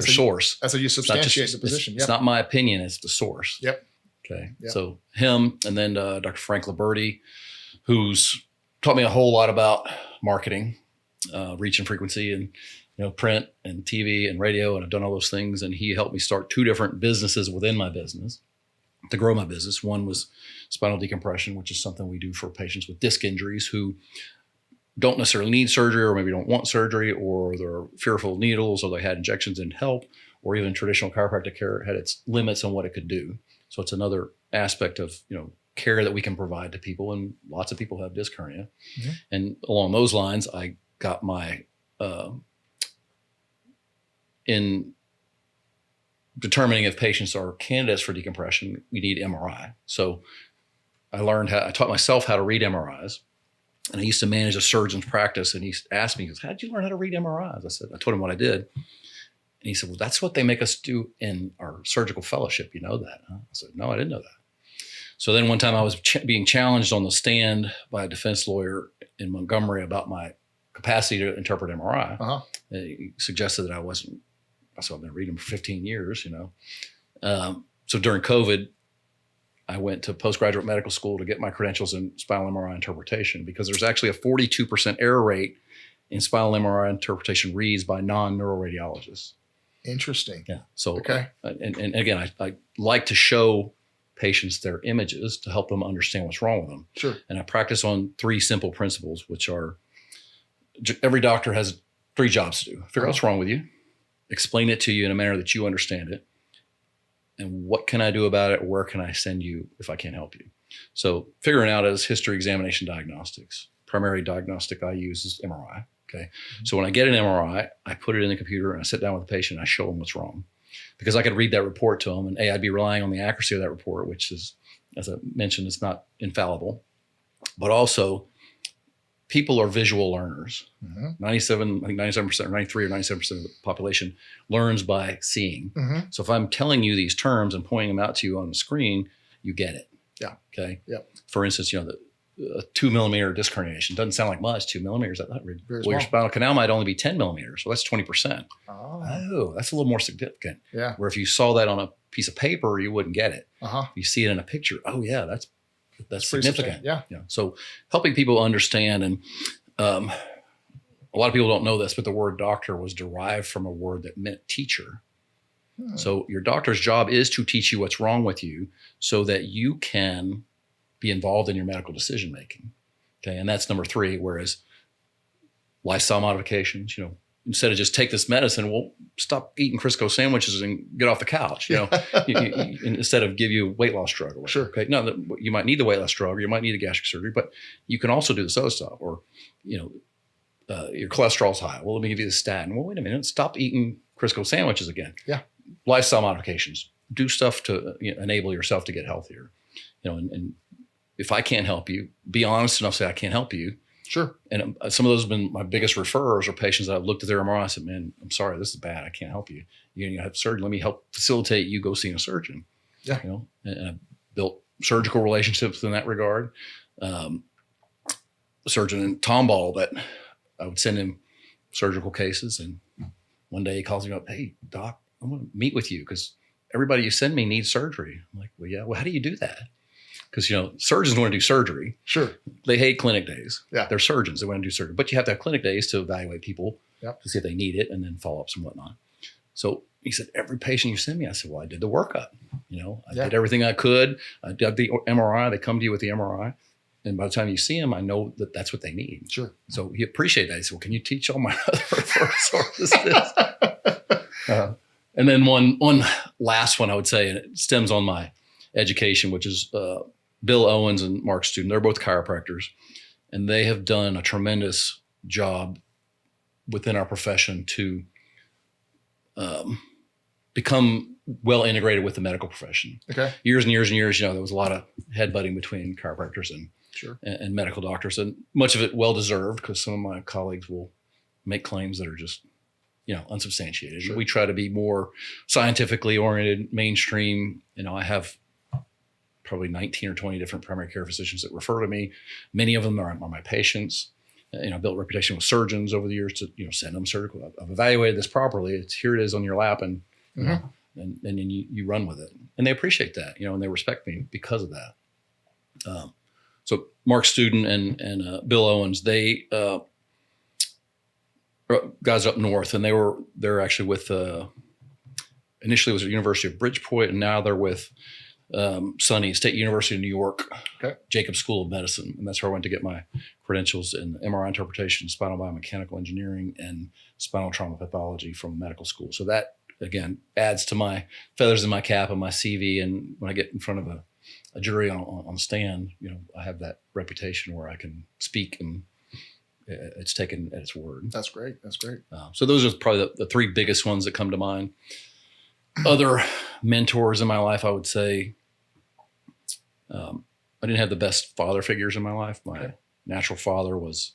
source. That's how you substantiate the position. It's not my opinion. It's the source. Yep. Okay. Yep. So him, and then Dr. Frank Liberti, who's taught me a whole lot about marketing, reach and frequency and, print and TV and radio. And I've done all those things. And he helped me start 2 different businesses within my business to grow my business. One was spinal decompression, which is something we do for patients with disc injuries who don't necessarily need surgery, or maybe don't want surgery, or they're fearful of needles, or they had injections didn't help, or even traditional chiropractic care had its limits on what it could do. So it's another aspect of, care that we can provide to people. And lots of people have disc hernia. Mm-hmm. And along those lines, I got my, in determining if patients are candidates for decompression, we need MRI. So I taught myself how to read MRIs. And I used to manage a surgeon's practice, and he asked me, how did you learn how to read MRIs? I told him what I did. And he said, well, that's what they make us do in our surgical fellowship. You know that? Huh? I said, no, I didn't know that. So then one time I was being challenged on the stand by a defense lawyer in Montgomery about my capacity to interpret MRI. Uh-huh. He suggested that I wasn't. So I've been reading them for 15 years, So during COVID, I went to postgraduate medical school to get my credentials in spinal MRI interpretation, because there's actually a 42% error rate in spinal MRI interpretation reads by non-neuroradiologists. Interesting. Yeah. So, okay. And again, I like to show patients their images to help them understand what's wrong with them. Sure. And I practice on 3 simple principles, which are every doctor has 3 jobs to do. Figure out what's wrong with you, explain it to you in a manner that you understand it, and what can I do about it? Where can I send you if I can't help you? So figuring out is history, examination, diagnostics. Primary diagnostic I use is MRI. Okay. Mm-hmm. So when I get an MRI, I put it in the computer and I sit down with the patient and I show them what's wrong, because I could read that report to them, and I'd be relying on the accuracy of that report, which is, as I mentioned, it's not infallible, but also people are visual learners. Mm-hmm. 97% or 93 or 97% of the population learns by seeing. Mm-hmm. So if I'm telling you these terms and pointing them out to you on the screen, you get it. Yeah. Okay. Yeah. For instance, the 2 millimeter disc herniation doesn't sound like much. 2 millimeters. Your spinal canal might only be 10 millimeters. So that's 20%. Oh, that's a little more significant. Yeah. Where if you saw that on a piece of paper, you wouldn't get it. Uh-huh. You see it in a picture. Oh yeah, that's significant. Yeah. So helping people understand, and a lot of people don't know this, but the word doctor was derived from a word that meant teacher. So your doctor's job is to teach you what's wrong with you so that you can be involved in your medical decision making. Okay. And that's number 3, whereas lifestyle modifications, instead of just take this medicine, well, stop eating Crisco sandwiches and get off the couch, instead of give you a weight loss drug. Or whatever, sure. Okay. No, you might need the weight loss drug, or you might need a gastric surgery, but you can also do this other stuff. Or, your cholesterol's high. Well, let me give you the statin. Well, wait a minute. Stop eating Crisco sandwiches again. Yeah. Lifestyle modifications. Do stuff to enable yourself to get healthier. And if I can't help you, be honest enough to say I can't help you. Sure. And some of those have been my biggest referrers, or patients that I've looked at their MRI and said, man, I'm sorry, this is bad. I can't help you. You have surgery. Let me help facilitate you go seeing a surgeon. Yeah. And I've built surgical relationships in that regard. A surgeon in Tomball that I would send him surgical cases. And one day he calls me up, hey, doc, I want to meet with you because everybody you send me needs surgery. I'm like, well, yeah. Well, how do you do that? Because, surgeons want to do surgery. Sure. They hate clinic days. Yeah. They're surgeons. They want to do surgery. But you have to have clinic days to evaluate people, yep, to see if they need it, and then follow-ups and whatnot. So he said, every patient you send me, I said, well, I did the workup. I did everything I could. I did the MRI. They come to you with the MRI. And by the time you see them, I know that that's what they need. Sure. So he appreciated that. He said, well, can you teach all my other referral sources this? And then one last one I would say, and it stems on my education, which is Bill Owens and Mark Student. They're both chiropractors, and they have done a tremendous job within our profession to become well integrated with the medical profession. Okay. Years and years and years, there was a lot of headbutting between chiropractors and sure, and medical doctors, and much of it well-deserved, because some of my colleagues will make claims that are just, unsubstantiated. Sure. We try to be more scientifically oriented, mainstream. I have probably 19 or 20 different primary care physicians that refer to me. Many of them are my patients. I built a reputation with surgeons over the years to, send them surgical. I've evaluated this properly. Here it is on your lap, and mm-hmm, and then you run with it. And they appreciate that, and they respect me because of that. So Mark Student and Bill Owens, they guys up north, and they're actually with initially it was at University of Bridgeport, and now they're with SUNY State University of New York, Jacobs School of Medicine, and that's where I went to get my credentials in MRI interpretation, spinal biomechanical engineering, and spinal trauma pathology from medical school. So that again adds to my feathers in my cap and my CV. And when I get in front of a jury on stand, I have that reputation where I can speak and it's taken at its word. That's great. That's great. So those are probably the three biggest ones that come to mind. Other mentors in my life, I would say, I didn't have the best father figures in my life. My natural father was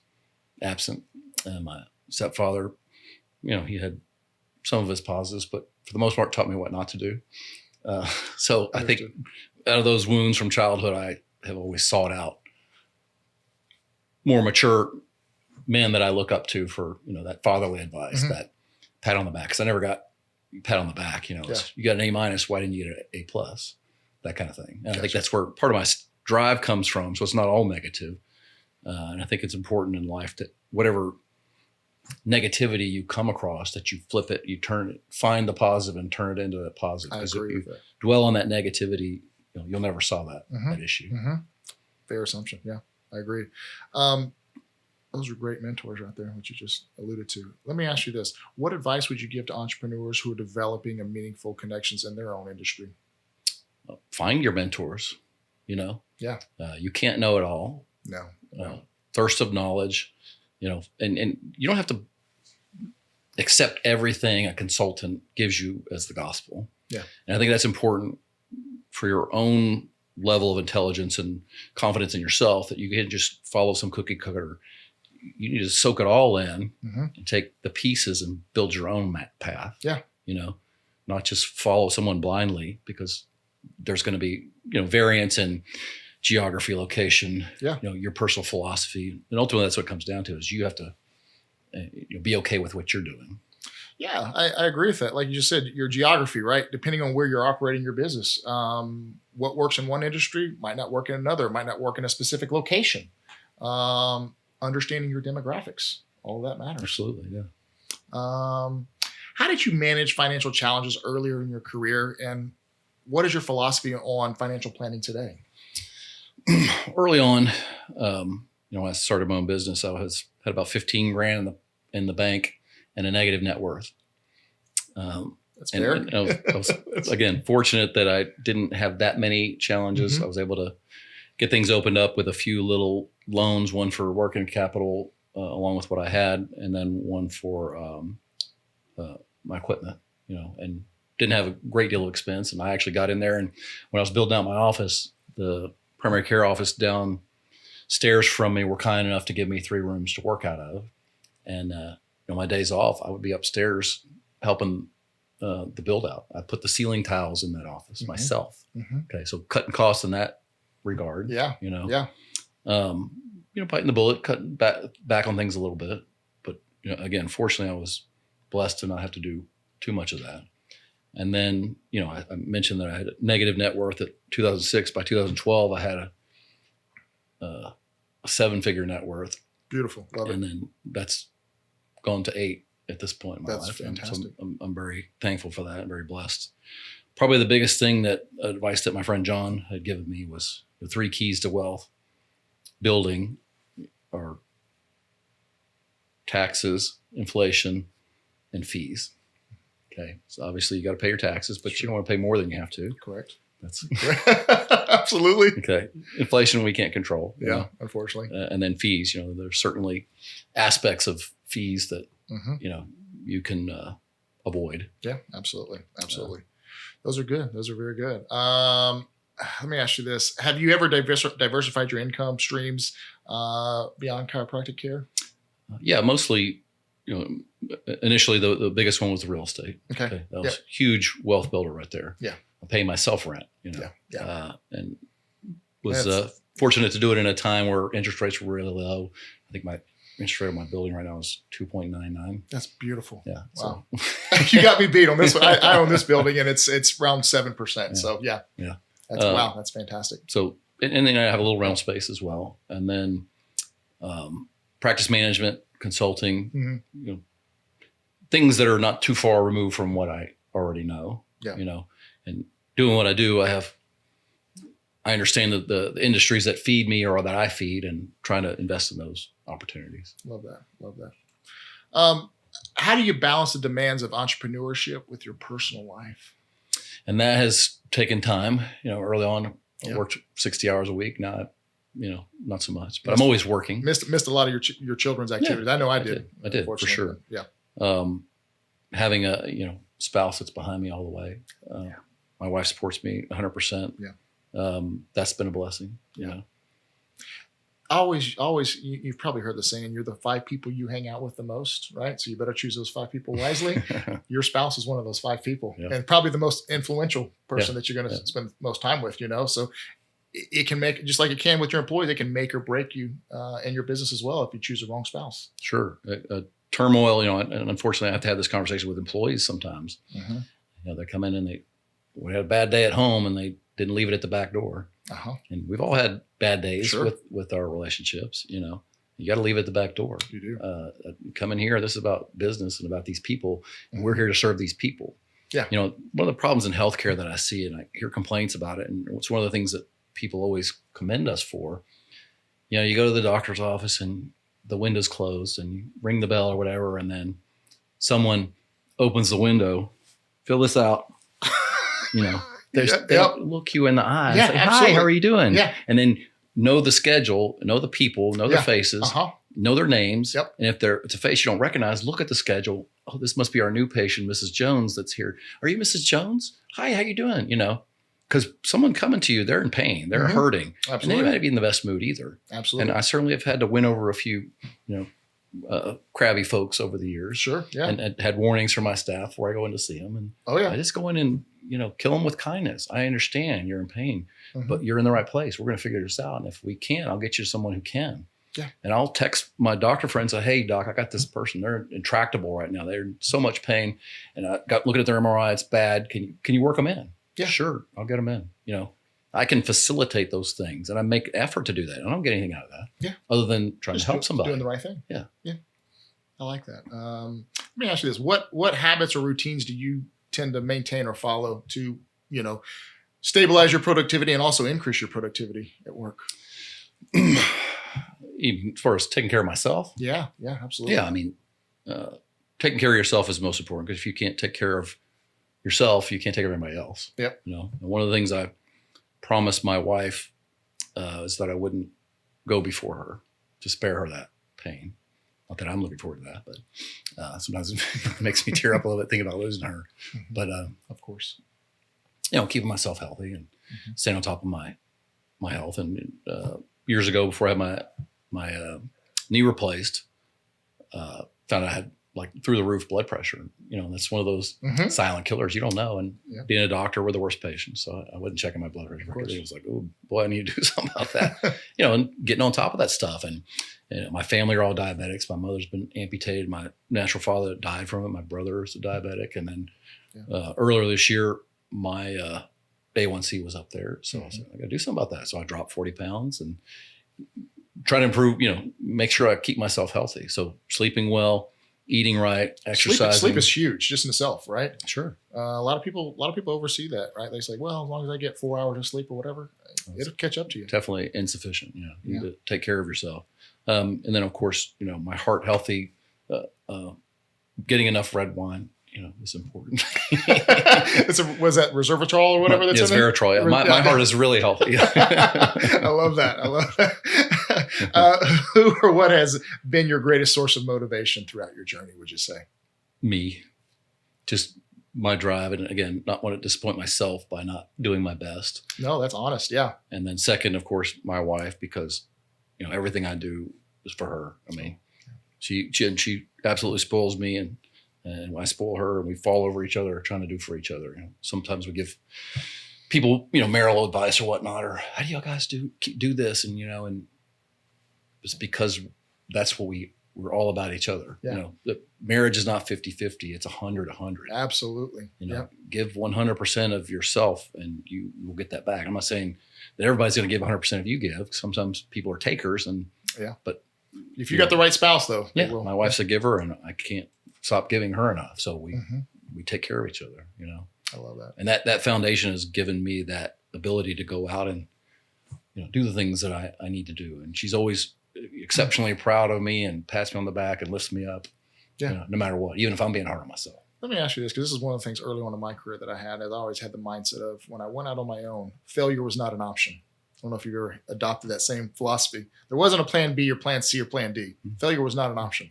absent. And my stepfather, he had some of his positives, but for the most part taught me what not to do. So I think out of those wounds from childhood, I have always sought out more mature men that I look up to for, that fatherly advice, that pat on the back. Cause I never got pat on the back, you got an A-, why didn't you get an A+, that kind of thing. And I think that's where part of my drive comes from. So it's not all negative. And I think it's important in life that whatever negativity you come across, that you flip it, you turn it, find the positive and turn it into the positive. I agree with that. Dwell on that negativity, you'll never solve that issue. Fair assumption. Yeah, I agree. Those are great mentors right there, which you just alluded to. Let me ask you this. What advice would you give to entrepreneurs who are developing a meaningful connections in their own industry? Find your mentors, Yeah. You can't know it all. No. Thirst of knowledge, and you don't have to accept everything a consultant gives you as the gospel. Yeah. And I think that's important for your own level of intelligence and confidence in yourself, that you can't just follow some cookie cutter. You need to soak it all in and take the pieces and build your own path. Yeah. Not just follow someone blindly, because there's going to be, variance in geography, location, your personal philosophy. And ultimately that's what it comes down to, is you have to be okay with what you're doing. Yeah, I agree with that. Like you just said, your geography, right? Depending on where you're operating your business, what works in one industry might not work in another, might not work in a specific location. Understanding your demographics, all of that matters. Absolutely, yeah. How did you manage financial challenges earlier in your career, and what is your philosophy on financial planning today? Early on, when I started my own business, I had about 15 grand in the bank and a negative net worth. That's fair. And I was again fortunate that I didn't have that many challenges. I was able to get things opened up with a few little loans, one for working capital along with what I had, and then one for my equipment, and didn't have a great deal of expense. And I actually got in there, and when I was building out my office, the primary care office downstairs from me were kind enough to give me 3 rooms to work out of. And my days off, I would be upstairs helping the build out. I put the ceiling tiles in that office myself. Okay, so cutting costs in that regard. Yeah. Biting the bullet, cutting back on things a little bit. But again, fortunately, I was blessed to not have to do too much of that. And then, I mentioned that I had a negative net worth at 2006. By 2012, I had a 7-figure net worth. Beautiful. Love it. And then that's gone to 8 at this point in my life. That's fantastic. So I'm very thankful for that. I'm very blessed. Probably the biggest thing advice that my friend John had given me was the 3 keys to wealth building are taxes, inflation, and fees. Okay. So obviously you got to pay your taxes, but you don't want to pay more than you have to. Correct. That's absolutely okay. Inflation we can't control. Yeah, unfortunately. And then fees, there's certainly aspects of fees that, you can avoid. Yeah, absolutely. Absolutely. Those are good. Those are very good. Let me ask you this. Have you ever diversified your income streams beyond chiropractic care? Yeah, mostly, initially the biggest one was the real estate. Okay. That was huge wealth builder right there. Yeah. I'm paying myself rent, Yeah. And was fortunate to do it in a time where interest rates were really low. I think my interest rate on my building right now is 2.99. That's beautiful. Yeah. Wow. You got me beat on this one. I own this building and it's around 7%. Yeah. So yeah. That's wow. That's fantastic. So, and then I have a little rental space as well. And then practice management, consulting, things that are not too far removed from what I already know, and doing what I do, I understand that the industries that feed me or that I feed, and trying to invest in those opportunities. Love that. How do you balance the demands of entrepreneurship with your personal life? And that has taken time. Early on, I worked 60 hours a week. Now, not so much, but I'm always working. Missed a lot of your children's activities. I know I did. I did for sure. Yeah. Having a spouse that's behind me all the way. My wife supports me 100%. Yeah. That's been a blessing. Always, you've probably heard the saying, you're the 5 people you hang out with the most, right? So you better choose those 5 people wisely. Your spouse is one of those 5 people, and probably the most influential person that you're going to spend most time with, So it can make, just like it can with your employees, it can make or break you and your business as well if you choose the wrong spouse. Sure. Turmoil, and unfortunately I have to have this conversation with employees sometimes. Mm-hmm. They come in and we had a bad day at home and they didn't leave it at the back door. And we've all had bad days with our relationships. You got to leave it at the back door. You do. Come in here. This is about business and about these people, and we're here to serve these people. Yeah. One of the problems in healthcare that I see, and I hear complaints about it, and it's one of the things that people always commend us for. You go to the doctor's office and the window's closed, and you ring the bell or whatever, and then someone opens the window, fill this out. They'll look you in the eye and say, "Hi, how are you doing?" Yeah. And then know the schedule, know the people, know their faces, know their names. Yep. And if it's a face you don't recognize, look at the schedule. Oh, this must be our new patient, Mrs. Jones, that's here. Are you Mrs. Jones? Hi, how you doing? Because someone coming to you, they're in pain, they're hurting, Absolutely. and they might be in the best mood either. Absolutely. And I certainly have had to win over a few, crabby folks over the years. Sure. Yeah. And had warnings from my staff before I go in to see them. And I just go in and, kill them with kindness. I understand you're in pain, but you're in the right place. We're going to figure this out. And if we can, I'll get you to someone who can. Yeah. And I'll text my doctor friends, say, "Hey doc, I got this person. They're intractable right now. They're in so much pain. And I got looking at their MRI. It's bad. Can you work them in?" Yeah. Sure. I'll get them in. I can facilitate those things, and I make effort to do that. I don't get anything out of that. Yeah. Other than trying Just to help somebody. Doing the right thing. Yeah. Yeah. I like that. Let me ask you this. What habits or routines do you tend to maintain or follow to, stabilize your productivity and also increase your productivity at work? Even as far as taking care of myself. Yeah. Yeah, absolutely. Yeah. Taking care of yourself is most important, because if you can't take care of yourself, you can't take care of anybody else. Yep. And one of the things I promised my wife is that I wouldn't go before her to spare her that pain. Not that I'm looking forward to that, but sometimes it makes me tear up a little bit thinking about losing her. But of course, keeping myself healthy and staying on top of my health. And years ago, before I had my knee replaced, found I had through the roof blood pressure. That's one of those silent killers. You don't know. And being a doctor, we're the worst patients. So I wasn't checking my blood pressure. It was like, oh boy, I need to do something about that. And getting on top of that stuff. And my family are all diabetics. My mother's been amputated. My natural father died from it. My brother is a diabetic. And then earlier this year, my A1C was up there. So I said, I got to do something about that. So I dropped 40 pounds and try to improve, make sure I keep myself healthy. So sleeping well, eating right, exercising. Sleep is huge just in itself, right? Sure. A lot of people oversee that, right? They say, well, as long as I get 4 hours of sleep or whatever, it'll catch up to you. Definitely insufficient. You need to take care of yourself. And then of course, my heart healthy, getting enough red wine, is important. Was that resveratrol or whatever that's in there? Yes, Veritol. Yeah. My heart is really healthy. I love that. Who or what has been your greatest source of motivation throughout your journey, would you say? Me. Just my drive. And again, not want to disappoint myself by not doing my best. No, that's honest. Yeah. And then second, of course, my wife, because, everything I do is for her. I mean, she absolutely spoils me, and I spoil her, and we fall over each other trying to do for each other. Sometimes we give people, marital advice or whatnot, or how do y'all guys do this? And, and it's because that's what we're all about each other. Yeah. The marriage is not 50-50. It's 100-100. Absolutely. Give 100% of yourself and you will get that back. I'm not saying that everybody's going to give 100% of you give. Sometimes people are takers, but if you got the right spouse though, my wife's a giver, and I can't stop giving her enough. So we take care of each other, you know. I love that. And that foundation has given me that ability to go out and, you know, do the things that I need to do. And she's always exceptionally proud of me and pats me on the back and lifts me up, you know, no matter what, even if I'm being hard on myself. Let me ask you this, because this is one of the things early on in my career that I had. I always had the mindset of when I went out on my own, failure was not an option. I don't know if you've ever adopted that same philosophy. There wasn't a plan B or plan C or plan D. Failure was not an option.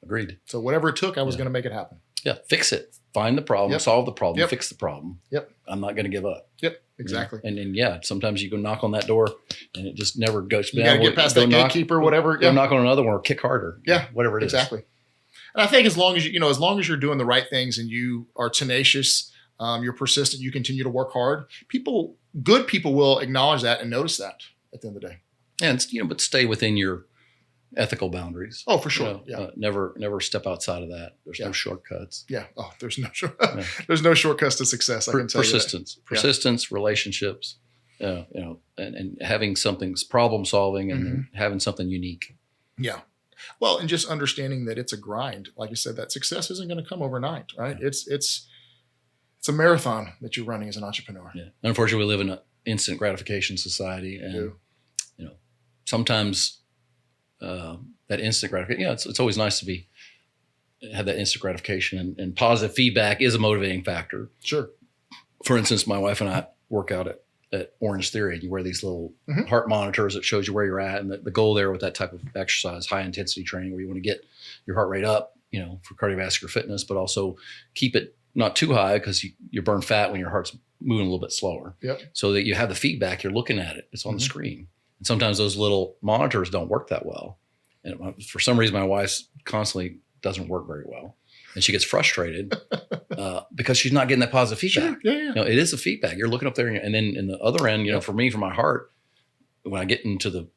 Agreed. So whatever it took, I was going to make it happen. Yeah. Fix it. Find the problem, solve the problem, fix the problem. Yep. I'm not going to give up. Yep. Exactly. You know? And yeah, sometimes you go knock on that door and it just never goes. You got to get past that gatekeeper, whatever. Go knock on another one or kick harder. Yeah. Whatever it is. Exactly. And I think as long as you know, as long as you're doing the right things and you are tenacious, you're persistent, you continue to work hard, good people will acknowledge that and notice that at the end of the day. And, you know, but stay within your ethical boundaries. Oh, for sure. You know, never step outside of that. There's no shortcuts. Yeah. Oh, there's no shortcuts to success. I can tell you that. Persistence, relationships, you know, and having something's problem solving and then having something unique. Yeah. Well, and just understanding that it's a grind. Like you said, that success isn't going to come overnight, right? Yeah. It's a marathon that you're running as an entrepreneur. Yeah. Unfortunately, we live in an instant gratification society, and you know, sometimes that instant gratification. Yeah, it's always nice to have that instant gratification, and positive feedback is a motivating factor. Sure. For instance, my wife and I work out at Orange Theory, and you wear these little heart monitors that shows you where you're at. And the goal there with that type of exercise, high intensity training, where you want to get your heart rate up, you know, for cardiovascular fitness, but also keep it not too high because you burn fat when your heart's moving a little bit slower. Yep. So that you have the feedback, you're looking at it, it's on the screen. And sometimes those little monitors don't work that well. And for some reason, my wife constantly doesn't work very well. And she gets frustrated because she's not getting that positive feedback. Sure. Yeah. You know, it is a feedback. You're looking up there, and then in the other end, you know, for me, for my heart, when I get into the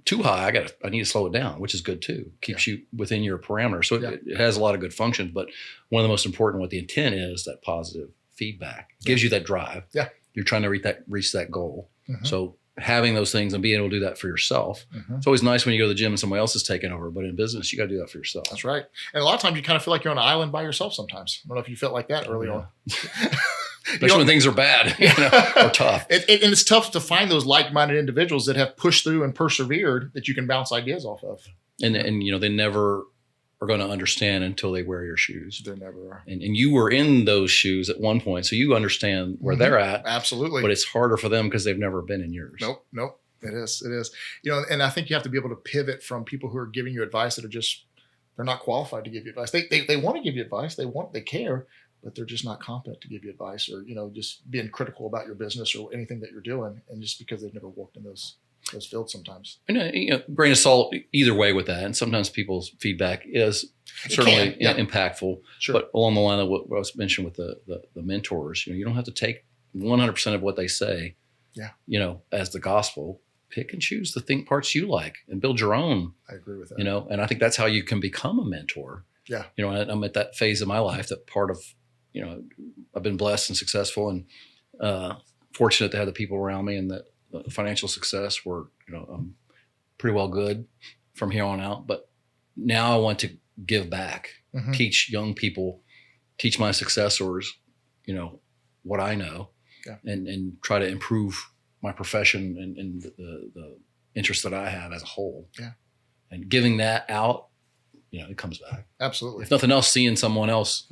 too high, I need to slow it down, which is good too. Keeps you within your parameters. So it has a lot of good functions, but one of the most important, what the intent is, that positive feedback gives you that drive. Yeah. You're trying to reach that goal. So having those things and being able to do that for yourself. It's always nice when you go to the gym and somebody else is taking over, but in business, you got to do that for yourself. That's right. And a lot of times you kind of feel like you're on an island by yourself sometimes. I don't know if you felt like that early on. Especially when things are bad, you know, or tough. And it's tough to find those like-minded individuals that have pushed through and persevered that you can bounce ideas off of. And you know, they never are going to understand until they wear your shoes. They never are. And you were in those shoes at one point, so you understand where they're at. Absolutely. But it's harder for them because they've never been in yours. Nope. It is. You know, and I think you have to be able to pivot from people who are giving you advice that are they're not qualified to give you advice. They want to give you advice. They care, but they're just not competent to give you advice, or, you know, just being critical about your business or anything that you're doing. And just because they've never worked in those fields sometimes. And you know, grain of salt either way with that. And sometimes people's feedback is certainly impactful. Sure. But along the line of what I was mentioning with the mentors, you know, you don't have to take 100% of what they say, you know, as the gospel. Pick and choose the parts you like and build your own. I agree with that. You know, and I think that's how you can become a mentor. Yeah. You know, I'm at that phase of my life that part of, you know, I've been blessed and successful and fortunate to have the people around me, and that financial success were, you know, pretty well good from here on out. But now I want to give back, teach young people, teach my successors, you know, what I know, and try to improve my profession and the interest that I have as a whole. Yeah. And giving that out, you know, it comes back. Absolutely. If nothing else, seeing someone else,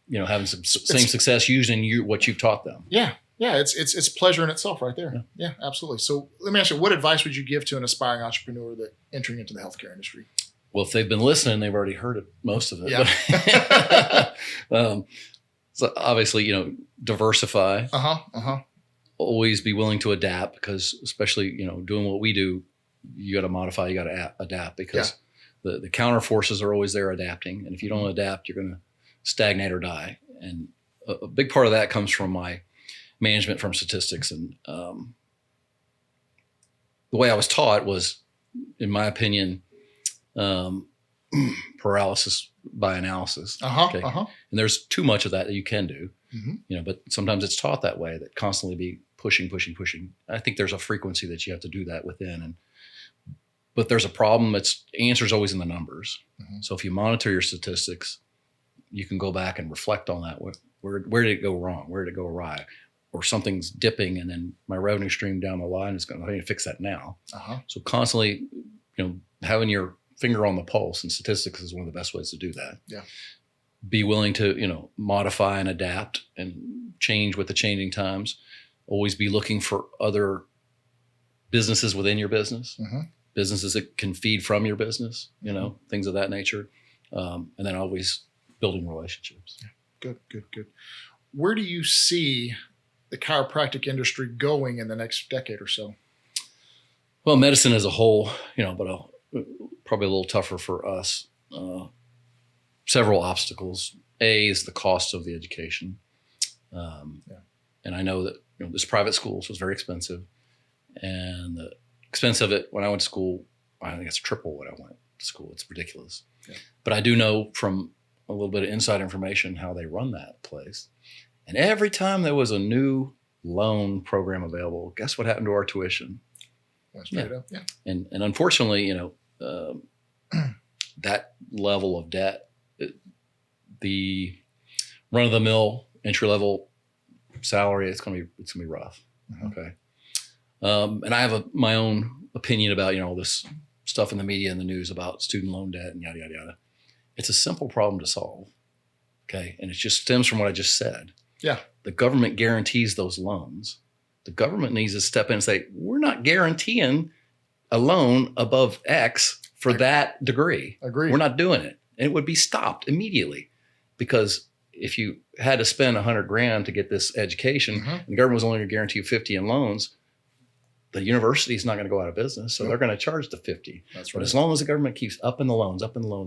you know, having some same success using what you've taught them. Yeah. Yeah. It's pleasure in itself right there. Yeah, absolutely. So let me ask you, what advice would you give to an aspiring entrepreneur that entering into the healthcare industry? Well, if they've been listening, they've already heard most of it. Yeah. So obviously, you know, diversify. Always be willing to adapt, because especially, you know, doing what we do, you got to modify, you got to adapt, because the counter forces are always there adapting. And if you don't adapt, you're going to stagnate or die. And a big part of that comes from my management from statistics. And the way I was taught was, in my opinion, paralysis by analysis. And there's too much of that you can do, you know, but sometimes it's taught that way, that constantly be pushing. I think there's a frequency that you have to do that within. But there's a problem. Answer's always in the numbers. So if you monitor your statistics, you can go back and reflect on that. Where did it go wrong? Where did it go awry? Or something's dipping, and then my revenue stream down the line is going to, I need to fix that now. So constantly, having your finger on the pulse, and statistics is one of the best ways to do that. Yeah. Be willing to, modify and adapt and change with the changing times. Always be looking for other businesses within your business, businesses that can feed from your business, things of that nature. And then always building relationships. Yeah. Good. Where do you see the chiropractic industry going in the next decade or so? Well, medicine as a whole, but probably a little tougher for us. Several obstacles. A is the cost of the education. And I know that this private schools was very expensive, and the expense of it when I went to school, I think it's triple what I went to school. It's ridiculous. Yeah. But I do know from a little bit of inside information how they run that place. And every time there was a new loan program available, guess what happened to our tuition? Yeah. And unfortunately, that level of debt, the run of the mill entry level salary, it's going to be rough. Okay. And I have my own opinion about, all this stuff in the media and the news about student loan debt and yada, yada, yada. It's a simple problem to solve. Okay. And it just stems from what I just said. Yeah. The government guarantees those loans. The government needs to step in and say, we're not guaranteeing a loan above X for that degree. Agreed. We're not doing it. And it would be stopped immediately, because if you had to spend $100,000 to get this education, and the government was only going to guarantee you 50 in loans, the university is not going to go out of business. So they're going to charge the 50. That's right. But as long as the government keeps upping the loans, lo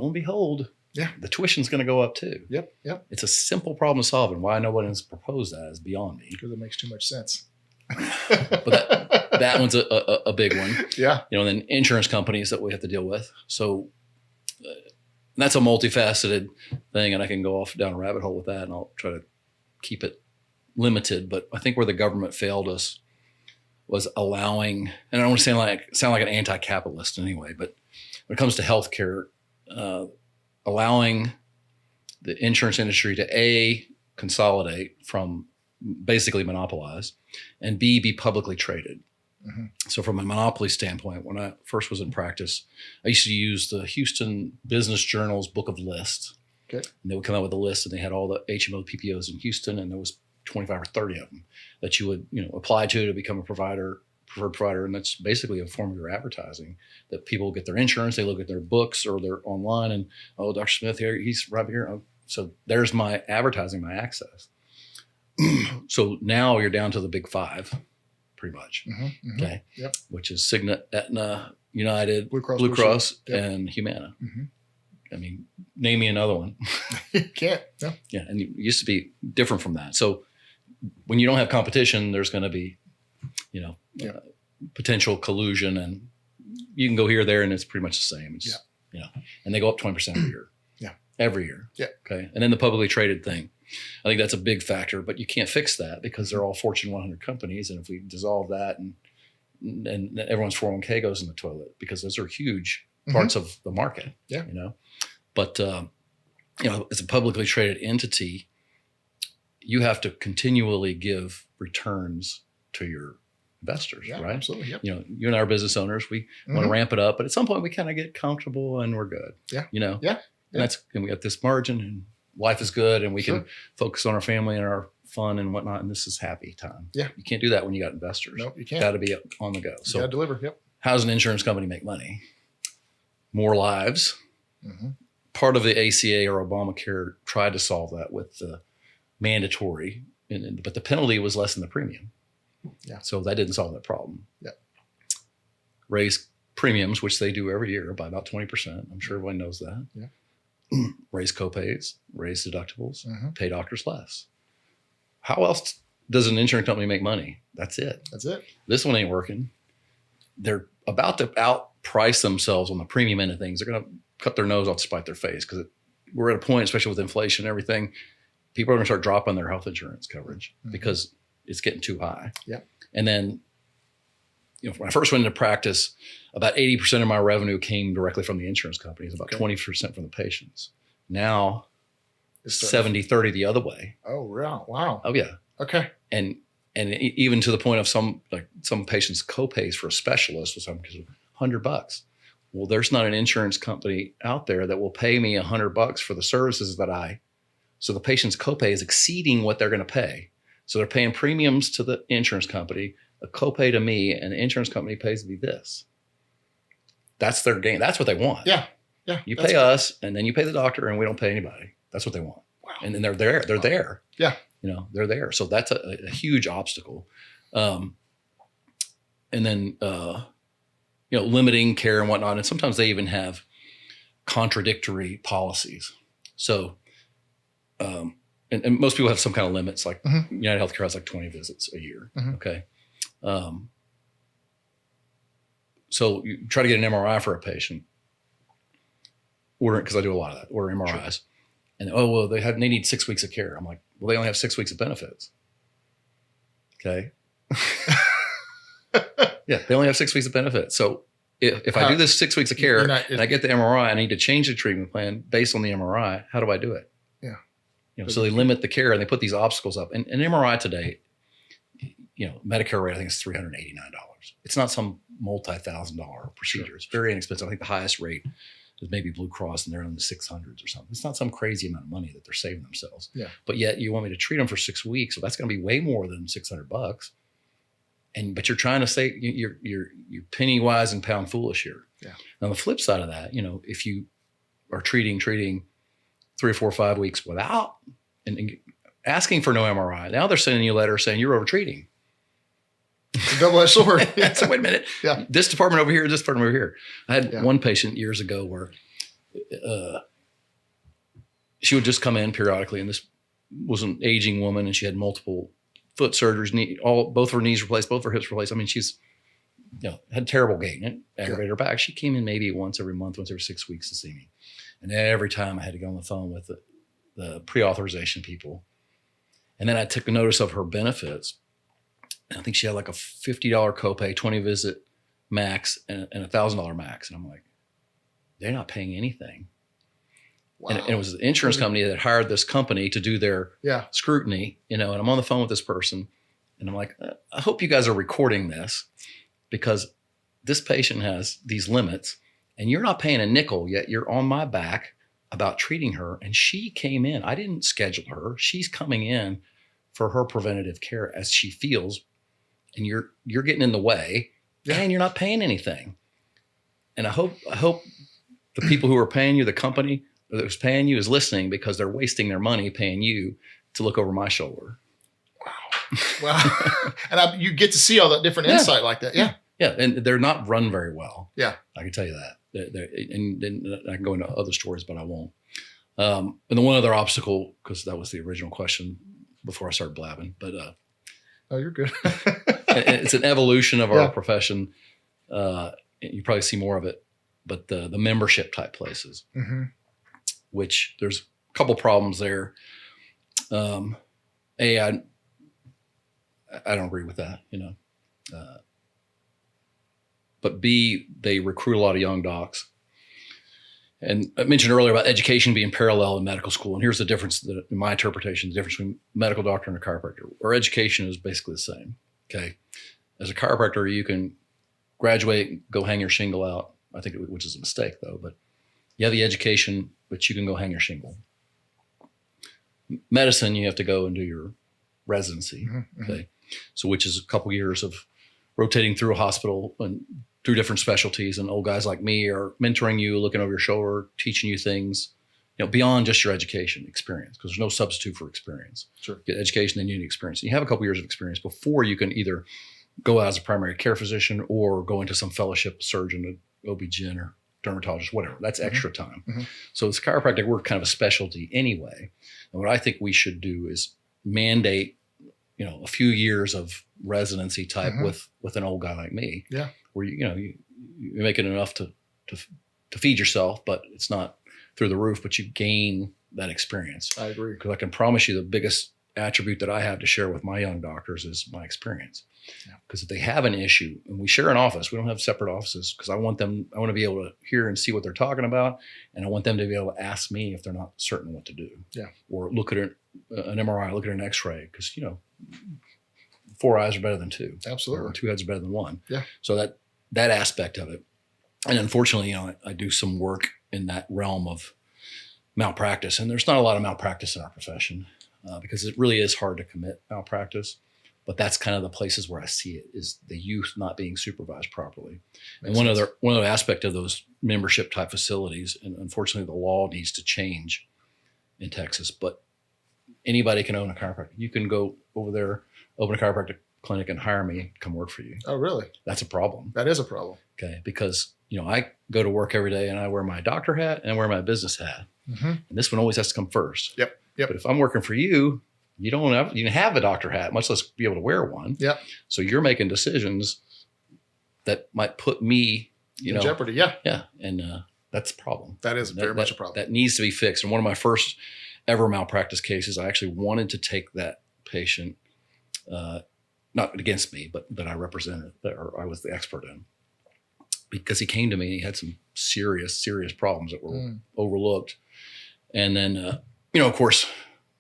and behold, the tuition's going to go up too. Yep. It's a simple problem to solve, and why no one has proposed that is beyond me. Because it makes too much sense. But that one's a big one. Yeah. And then insurance companies that we have to deal with. So that's a multifaceted thing, and I can go off down a rabbit hole with that, and I'll try to keep it limited. But I think where the government failed us was allowing, and I don't want to sound like an anti-capitalist anyway, but when it comes to healthcare, allowing the insurance industry to consolidate from basically monopolize, and B, be publicly traded. So from a monopoly standpoint, when I first was in practice, I used to use the Houston Business Journal's book of lists. Okay. And they would come out with a list, and they had all the HMO PPOs in Houston, and there was 25 or 30 of them that you would, apply to become a preferred provider. And that's basically a form of your advertising, that people get their insurance, they look at their books or they're online, and, oh, Dr. Smith here, he's right here. Oh, so there's my advertising, my access. So now you're down to the big five, pretty much. Okay. Yep. Which is Cigna, Aetna, United, Blue Cross, and Humana. I mean, name me another one. You can't. No. Yeah. And it used to be different from that. So when you don't have competition, there's going to be, potential collusion, and you can go here or there, and it's pretty much the same. It's, and they go up 20% every year. Every year. Yeah. Okay. And then the publicly traded thing, I think that's a big factor, but you can't fix that because they're all Fortune 100 companies. And if we dissolve that, and everyone's 401k goes in the toilet, because those are huge parts of the market. Yeah. But, as a publicly traded entity, you have to continually give returns to your investors, right? Absolutely. Yep. You and I are business owners. We want to ramp it up, but at some point we kind of get comfortable and we're good. Yeah. And we got this margin, and life is good, and we can focus on our family and our fun and whatnot. And this is happy time. Yeah. You can't do that when you got investors. No, you can't. Got to be on the go. So you got to deliver. Yep. How does an insurance company make money? More lives. Part of the ACA or Obamacare tried to solve that with the mandatory, but the penalty was less than the premium. Yeah. So that didn't solve that problem. Yeah. Raise premiums, which they do every year, by about 20%. I'm sure everyone knows that. Yeah. Raise copays, raise deductibles, pay doctors less. How else does an insurance company make money? That's it. This one ain't working. They're about to outprice themselves on the premium end of things. They're going to cut their nose off to spite their face, because we're at a point, especially with inflation and everything, people are going to start dropping their health insurance coverage because it's getting too high. Yeah. And then, when I first went into practice, about 80% of my revenue came directly from the insurance companies, about 20% from the patients. Now, 70-30 the other way. Oh, wow. Oh, yeah. Okay. And even to the point of some patients' co-pays for a specialist was $100. Well, there's not an insurance company out there that will pay me $100 for the services so the patient's copay is exceeding what they're going to pay. So they're paying premiums to the insurance company, a copay to me, and the insurance company pays me this. That's their gain. That's what they want. Yeah. You pay us, and then you pay the doctor, and we don't pay anybody. That's what they want. Wow. And then they're there. They're there. Yeah. They're there. So that's a huge obstacle. And then, limiting care and whatnot. And sometimes they even have contradictory policies. So, and most people have some kind of limits, like United Healthcare has like 20 visits a year. Okay. So you try to get an MRI for a patient, because I do a lot of that, order MRIs. Sure. And, they need 6 weeks of care. I'm like, well, they only have 6 weeks of benefits. Okay. Yeah, they only have 6 weeks of benefits. So if I do this 6 weeks of care and I get the MRI, I need to change the treatment plan based on the MRI. How do I do it? Yeah. So they limit the care and they put these obstacles up. And an MRI today, Medicare rate, I think is $389. It's not some multi-$1,000 procedure. Sure. It's very inexpensive. I think the highest rate is maybe Blue Cross, and they're in the 600s or something. It's not some crazy amount of money that they're saving themselves. Yeah. But yet you want me to treat them for 6 weeks, so that's going to be way more than $600. But you're trying to say you're penny wise and pound foolish here. Yeah. On the flip side of that, if you are treating 3 or 4 or 5 weeks without and asking for no MRI, now they're sending you a letter saying you're over treating. It's a double-edged sword. Yeah. So wait a minute. Yeah. This department over here, this department over here. I had one patient years ago where she would just come in periodically, and this was an aging woman, and she had multiple foot surgeries, both her knees replaced, both her hips replaced. I mean, she's had terrible gait and it aggravated her back. She came in maybe once every month, once every 6 weeks to see me. And every time I had to go on the phone with the pre-authorization people. And then I took notice of her benefits. And I think she had like a $50 copay, 20 visit max, and a $1,000 max. And I'm like, they're not paying anything. Wow. And it was the insurance company that hired this company to do their scrutiny, and I'm on the phone with this person, and I'm like, I hope you guys are recording this, because this patient has these limits and you're not paying a nickel, yet you're on my back about treating her. And she came in, I didn't schedule her. She's coming in for her preventative care as she feels, and you're getting in the way and you're not paying anything. And I hope the people who are paying you, the company that was paying you, is listening, because they're wasting their money paying you to look over my shoulder. Wow. And you get to see all that different insight like that. Yeah. Yeah. And they're not run very well. Yeah. I can tell you that. And then I can go into other stories, but I won't. And the one other obstacle, because that was the original question before I started blabbing, but oh, you're good. it's an evolution of our profession. You probably see more of it, but the membership type places, which there's a couple problems there. I don't agree with that, but B, they recruit a lot of young docs. And I mentioned earlier about education being parallel in medical school. And here's the difference, in my interpretation, the difference between a medical doctor and a chiropractor. Our education is basically the same. Okay. As a chiropractor, you can graduate, go hang your shingle out. I think, which is a mistake though, but you have the education, but you can go hang your shingle. Medicine, you have to go and do your residency. Okay. So, which is a couple years of rotating through a hospital and through different specialties, and old guys like me are mentoring you, looking over your shoulder, teaching you things, beyond just your education experience, because there's no substitute for experience. Sure. Get education, then you need experience. And you have a couple years of experience before you can either go out as a primary care physician or go into some fellowship surgeon, OB-GYN or dermatologist, whatever. That's extra time. So as chiropractic, we're kind of a specialty anyway. And what I think we should do is mandate, a few years of residency type with an old guy like me. Yeah. Where you're making enough to feed yourself, but it's not through the roof, but you gain that experience. I agree. Because I can promise you the biggest attribute that I have to share with my young doctors is my experience. Yeah. Because if they have an issue, and we share an office, we don't have separate offices, because I want to be able to hear and see what they're talking about. And I want them to be able to ask me if they're not certain what to do. Yeah. Or look at an MRI, look at an x-ray, because, 4 eyes are better than 2. Absolutely. Or 2 heads are better than 1. Yeah. So that aspect of it. And unfortunately, I do some work in that realm of malpractice. And there's not a lot of malpractice in our profession because it really is hard to commit malpractice. But that's kind of the places where I see it, is the youth not being supervised properly. And one other aspect of those membership type facilities, and unfortunately the law needs to change in Texas, but anybody can own a chiropractor. You can go over there, open a chiropractic clinic and hire me to come work for you. Oh, really? That's a problem. That is a problem. Okay. Because, I go to work every day and I wear my doctor hat and I wear my business hat. Mm-hmm. And this one always has to come first. Yep. But if I'm working for you, you don't have a doctor hat, much less be able to wear one. Yep. So you're making decisions that might put me, in jeopardy. Yeah. Yeah. And that's a problem. That is very much a problem. That needs to be fixed. And one of my first ever malpractice cases, I actually wanted to take that patient, not against me, but that I represented, or I was the expert in, because he came to me and he had some serious problems that were overlooked. And then, of course,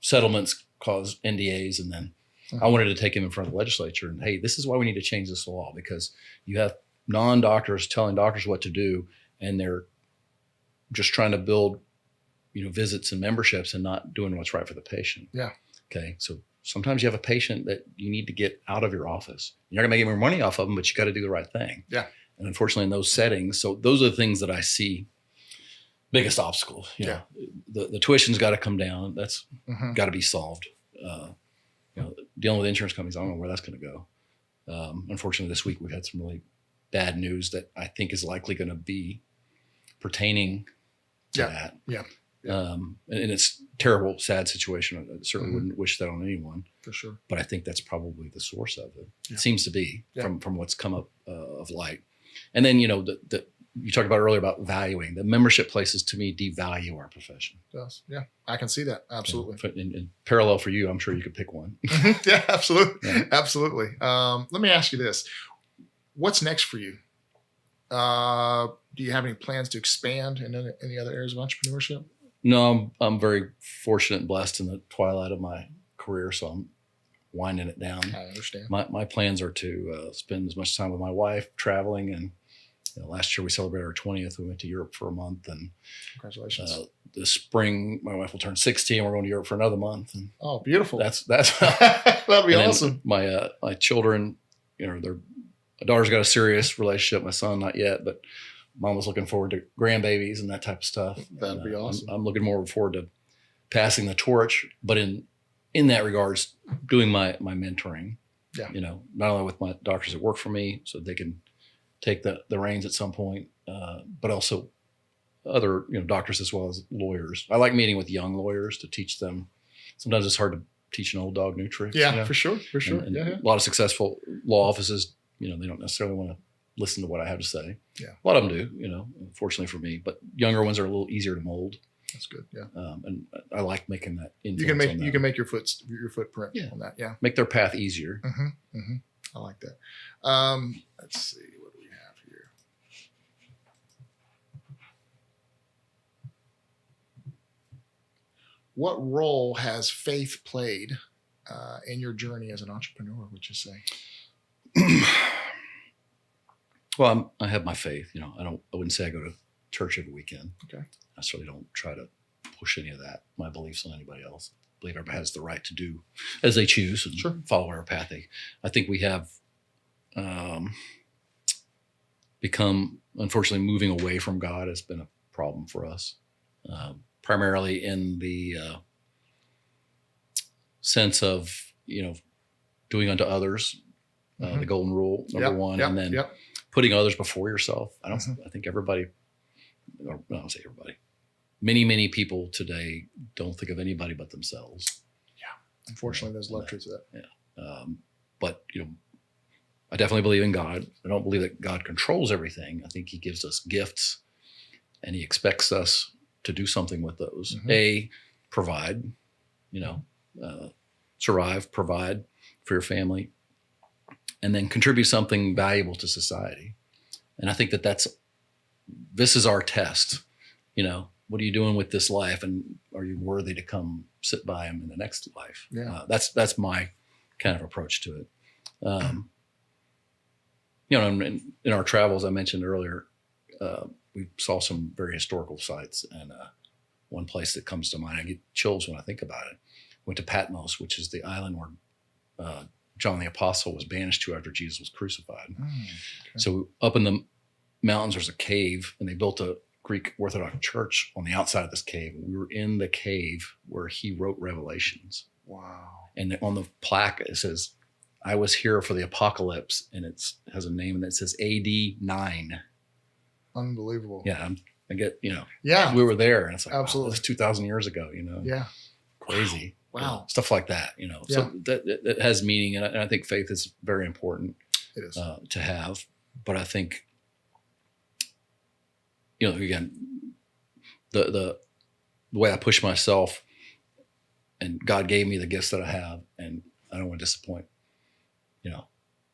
settlements cause NDAs. And then I wanted to take him in front of the legislature and, hey, this is why we need to change this law, because you have non-doctors telling doctors what to do, and they're just trying to build, visits and memberships and not doing what's right for the patient. Yeah. Okay. So sometimes you have a patient that you need to get out of your office. You're not going to make any more money off of them, but you got to do the right thing. Yeah. And unfortunately in those settings, so those are the things that I see biggest obstacles. The tuition's got to come down. That's got to be solved. Dealing with insurance companies, I don't know where that's going to go. Unfortunately, this week we've had some really bad news that I think is likely going to be pertaining to that. Yeah. And it's a terrible, sad situation. I certainly wouldn't wish that on anyone. For sure. But I think that's probably the source of it. Yeah. It seems to be from what's come up of light. And then, you talked about earlier about valuing. The membership places, to me, devalue our profession. It does. Yeah, I can see that. Absolutely. In parallel for you, I'm sure you could pick one. Yeah, absolutely. Yeah. Absolutely. Let me ask you this. What's next for you? Do you have any plans to expand in any other areas of entrepreneurship? No, I'm very fortunate and blessed in the twilight of my career, so I'm winding it down. I understand. My plans are to spend as much time with my wife, traveling, and last year we celebrated our 20th. We went to Europe for a month, and congratulations. This spring my wife will turn 16. We're going to Europe for another month. And oh, beautiful! That's that'd be awesome. My children, my daughter's got a serious relationship. My son, not yet, but mom was looking forward to grandbabies and that type of stuff. That'd be awesome. I'm looking more forward to passing the torch, but in that regards, doing my mentoring. Yeah. Not only with my doctors that work for me, so they can take the reins at some point, but also other doctors as well as lawyers. I like meeting with young lawyers to teach them. Sometimes it's hard to teach an old dog new tricks. Yeah, for sure. And A lot of successful law offices, they don't necessarily want to listen to what I have to say. Yeah, a lot of them do. Fortunately for me, but younger ones are a little easier to mold. That's good. Yeah, and I like making that influence. You can make your footprint on that. Yeah, make their path easier. I like that. Let's see. What do we have here? What role has faith played in your journey as an entrepreneur, would you say? Well, I have my faith. I wouldn't say I go to church every weekend. Okay. I certainly don't try to push any of that, my beliefs, on anybody else. I believe everybody has the right to do as they choose and follow our path. I think we have become, unfortunately, moving away from God has been a problem for us, primarily in the sense of, doing unto others, the golden rule, number one, and then putting others before yourself. I think everybody, I don't say everybody, many people today don't think of anybody but themselves. Yeah. Unfortunately, there's a lot of truth to that. Yeah. But, I definitely believe in God. I don't believe that God controls everything. I think he gives us gifts and he expects us to do something with those. Provide, survive, provide for your family, and then contribute something valuable to society. And I think this is our test. What are you doing with this life, and are you worthy to come sit by him in the next life? Yeah. That's my kind of approach to it. In our travels, I mentioned earlier, we saw some very historical sites, and one place that comes to mind, I get chills when I think about it. Went to Patmos, which is the island where John the Apostle was banished to after Jesus was crucified. Okay. So up in the mountains, there's a cave, and they built a Greek Orthodox church on the outside of this cave. We were in the cave where he wrote Revelations. Wow. And on the plaque, it says, I was here for the apocalypse, and it has a name, and it says AD 9. Unbelievable. Yeah, I get, Yeah. we were there, and it's like, Absolutely. wow, that's 2,000 years ago, Yeah. crazy. Wow. Stuff like that, So that has meaning, and I think faith is very important It is. to have. But I think, again, the way I push myself, and God gave me the gifts that I have, and I don't want to disappoint,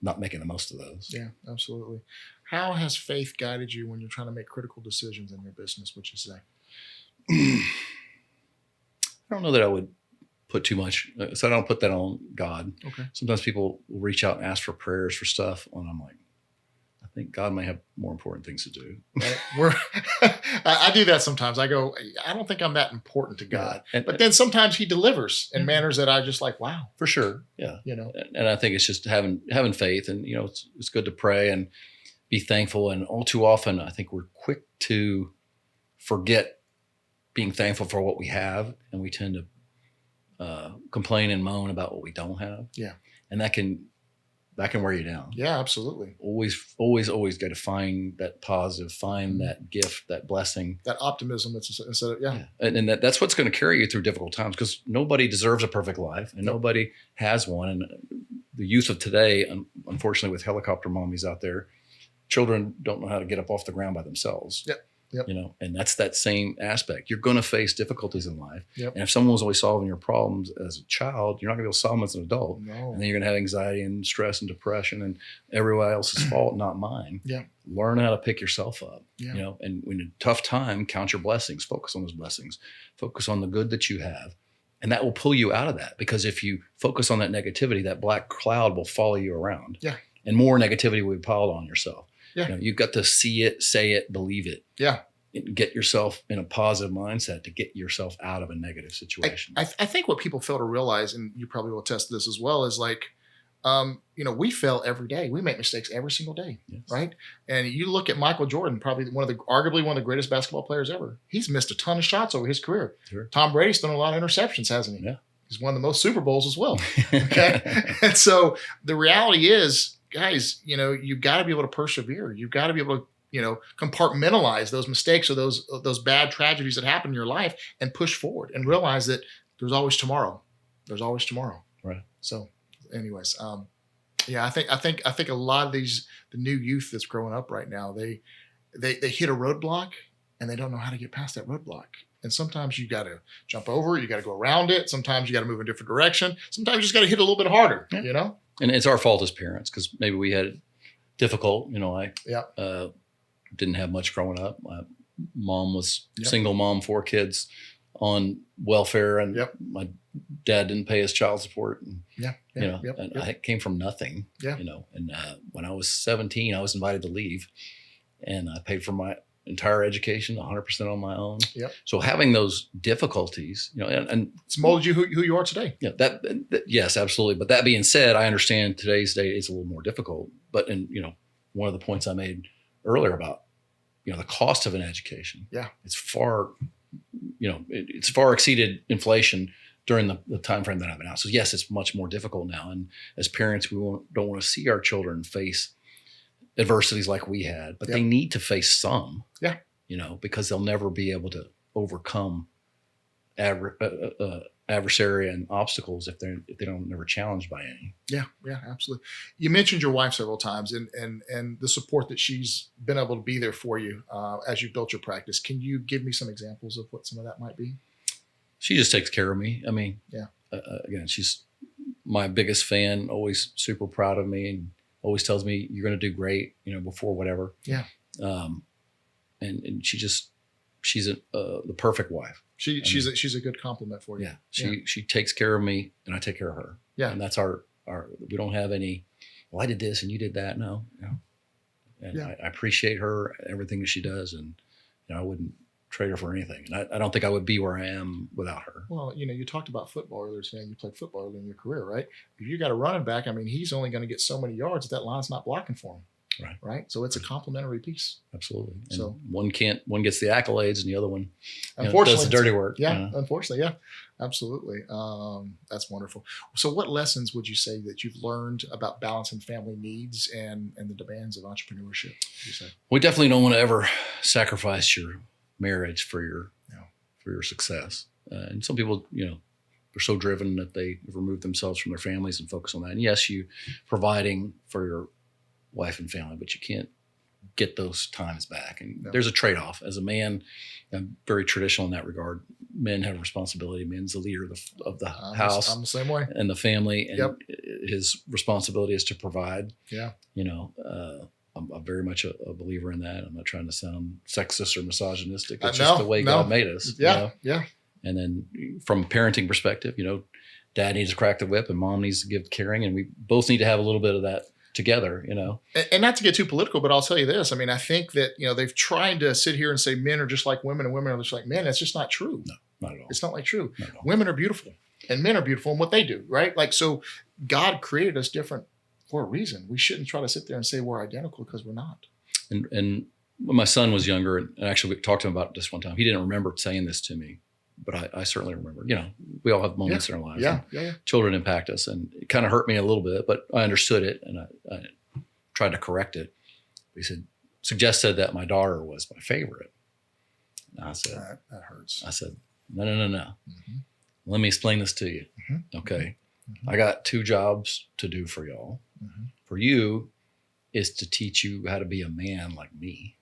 not making the most of those. Yeah, absolutely. How has faith guided you when you're trying to make critical decisions in your business, would you say? I don't know that I would put too much, so I don't put that on God. Okay. Sometimes people will reach out and ask for prayers for stuff, and I'm like, I think God may have more important things to do. Right? I do that sometimes. I go, I don't think I'm that important to God. Yeah. But then sometimes he delivers in manners that I just like, wow. For sure. Yeah. And I think it's just having faith, and, it's good to pray and be thankful. And all too often, I think we're quick to forget being thankful for what we have. And we tend to complain and moan about what we don't have. Yeah. And that can wear you down. Yeah, absolutely. Always got to find that positive, find that gift, that blessing, that optimism. That's instead of, yeah. And that's what's going to carry you through difficult times, because nobody deserves a perfect life, and nobody has one. And the youth of today, unfortunately, with helicopter mommies out there, children don't know how to get up off the ground by themselves. Yep. And that's that same aspect. You're going to face difficulties in life. Yep. And if someone was always solving your problems as a child, you're not going to be able to solve them as an adult. No. And then you're going to have anxiety and stress and depression, and everybody else's fault, not mine. Yeah. Learn how to pick yourself up. Yeah. And when a tough time, count your blessings, focus on those blessings, focus on the good that you have. And that will pull you out of that, because if you focus on that negativity, that black cloud will follow you around. Yeah. And more negativity will be piled on yourself. Yeah. You've got to see it, say it, believe it. Yeah. Get yourself in a positive mindset to get yourself out of a negative situation. I think what people fail to realize, and you probably will attest to this as well, is like, we fail every day. We make mistakes every single day, Yes. right? And you look at Michael Jordan, probably arguably one of the greatest basketball players ever. He's missed a ton of shots over his career. Sure. Tom Brady's thrown a lot of interceptions, hasn't he? Yeah. He's won the most Super Bowls as well. Okay. And so the reality is, guys, you've got to be able to persevere. You've got to be able to, compartmentalize those mistakes or those bad tragedies that happen in your life and push forward and realize that there's always tomorrow. There's always tomorrow. Right. So anyways, I think a lot of the new youth that's growing up right now, they hit a roadblock and they don't know how to get past that roadblock. And sometimes you got to jump over it. You got to go around it. Sometimes you got to move in a different direction. Sometimes you just got to hit a little bit harder, And it's our fault as parents, because maybe we had it difficult. I didn't have much growing up. My mom was single mom, 4 kids on welfare, and my dad didn't pay his child support. And, I came from nothing, and when I was 17, I was invited to leave, and I paid for my entire education 100% on my own. Yep. So having those difficulties, and it's molded you who you are today. Yeah, that yes, absolutely. But that being said, I understand today's day is a little more difficult. But one of the points I made earlier about the cost of an education. Yeah, it's far exceeded inflation during the time frame that I've been out. So yes, it's much more difficult now. And as parents, we don't want to see our children face adversities like we had, but they need to face some. Yeah, because they'll never be able to overcome adversary and obstacles if they don't never challenged by any. Yeah, absolutely. You mentioned your wife several times and the support that she's been able to be there for you as you built your practice. Can you give me some examples of what some of that might be? She just takes care of me. I mean, again, she's my biggest fan, always super proud of me and always tells me you're going to do great, before whatever. Yeah. And she's the perfect wife. She's a good compliment for you. Yeah. She takes care of me and I take care of her. Yeah. And that's our, we don't have any, well, I did this and you did that. No. And I appreciate her, everything that she does. And, I wouldn't trade her for anything. And I don't think I would be where I am without her. Well, you talked about football earlier today. You played football early in your career, right? If you got a running back, he's only going to get so many yards. That line's not blocking for him. Right. So it's a complementary piece. Absolutely. And so one gets the accolades and the other one unfortunately does the dirty work. Yeah. Unfortunately. Yeah, absolutely. That's wonderful. So what lessons would you say that you've learned about balancing family needs and the demands of entrepreneurship? You say? We definitely don't want to ever sacrifice your marriage for your success. And some people, they're so driven that they remove themselves from their families and focus on that. And yes, you providing for your wife and family, but you can't get those times back. And there's a trade-off. As a man, I'm very traditional in that regard. Men have responsibility. Men's the leader of the house. I'm the same way. And the family. And his responsibility is to provide. Yeah. I'm very much a believer in that. I'm not trying to sound sexist or misogynistic. It's just the way God made us. Yeah. Yeah. And then from a parenting perspective, dad needs to crack the whip and mom needs to give caring. And we both need to have a little bit of that together, And not to get too political, but I'll tell you this. I think that, they've tried to sit here and say men are just like women and women are just like men. That's just not true. No, not at all. It's not like true. Women are beautiful and men are beautiful in what they do, right? So God created us different for a reason. We shouldn't try to sit there and say we're identical because we're not. And when my son was younger, and actually we talked to him about this one time, he didn't remember saying this to me, but I certainly remember, we all have moments in our lives. Yeah. Children impact us, and it kind of hurt me a little bit, but I understood it and I tried to correct it. He suggested that my daughter was my favorite. And I said, that hurts. I said, no. Mm-hmm. Let me explain this to you. Mm-hmm. Okay. Mm-hmm. I got 2 jobs to do for y'all. Mm-hmm. For you is to teach you how to be a man like me.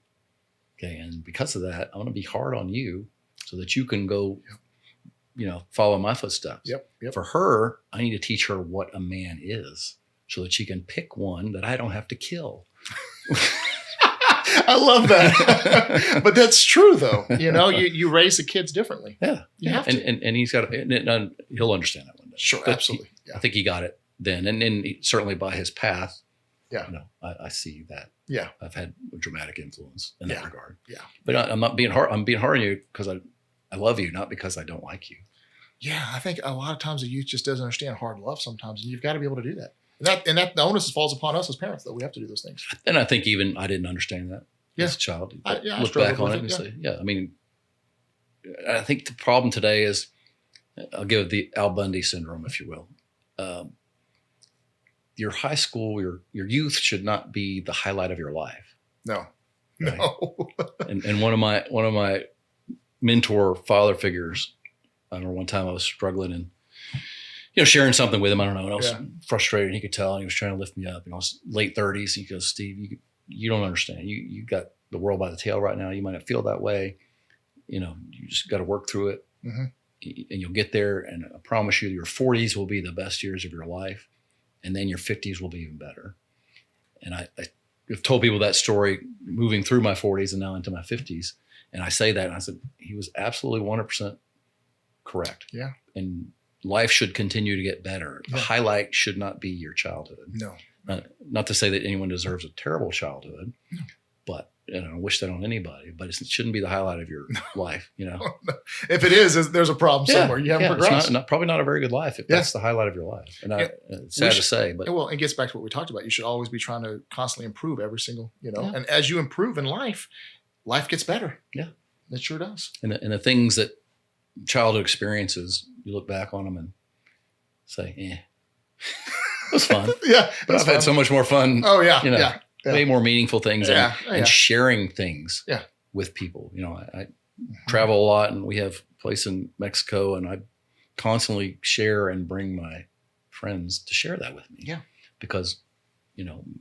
Okay. And because of that, I'm going to be hard on you so that you can go, follow my footsteps. Yep. For her, I need to teach her what a man is so that she can pick one that I don't have to kill. I love that. But that's true though. You raise the kids differently. Yeah. You have to. And he's got and he'll understand that one day. Sure. But absolutely. I think he got it then. And then certainly by his path, yeah. I see that. Yeah. I've had a dramatic influence in that regard. Yeah. But I'm not being hard. I'm being hard on you because I love you, not because I don't like you. Yeah. I think a lot of times the youth just doesn't understand hard love sometimes. And you've got to be able to do that. And that the onus falls upon us as parents that we have to do those things. And I think even I didn't understand that as a child. I look back on it and say, I think the problem today is, I'll give the Al Bundy syndrome, if you will. Your high school, your youth should not be the highlight of your life. No. Right? No. and one of my mentor father figures, I remember one time I was struggling and sharing something with him. I don't know. And I was frustrated. He could tell, and he was trying to lift me up. I was late 30s. He goes, Steve, you don't understand. You got the world by the tail right now. You might not feel that way. You just got to work through it, mm-hmm. and you'll get there. And I promise you, your 40s will be the best years of your life, and then your 50s will be even better. And I've told people that story moving through my 40s and now into my 50s. And I say that, and I said, he was absolutely 100% correct. Yeah. And life should continue to get better. The highlight should not be your childhood. No. Not to say that anyone deserves a terrible childhood, but I wish that on anybody, but it shouldn't be the highlight of your life. If it is, there's a problem somewhere. You haven't progressed. It's probably not a very good life if that's the highlight of your life. And it's sad to say, but it gets back to what we talked about. You should always be trying to constantly improve every single, and as you improve in life gets better. Yeah. It sure does. And the things that childhood experiences, you look back on them and say, it was fun. Yeah. But I've had so much more fun. Oh yeah. Way more meaningful things and sharing things Yeah. with people. I travel a lot, and we have a place in Mexico, and I constantly share and bring my friends to share that with me. Yeah. Because,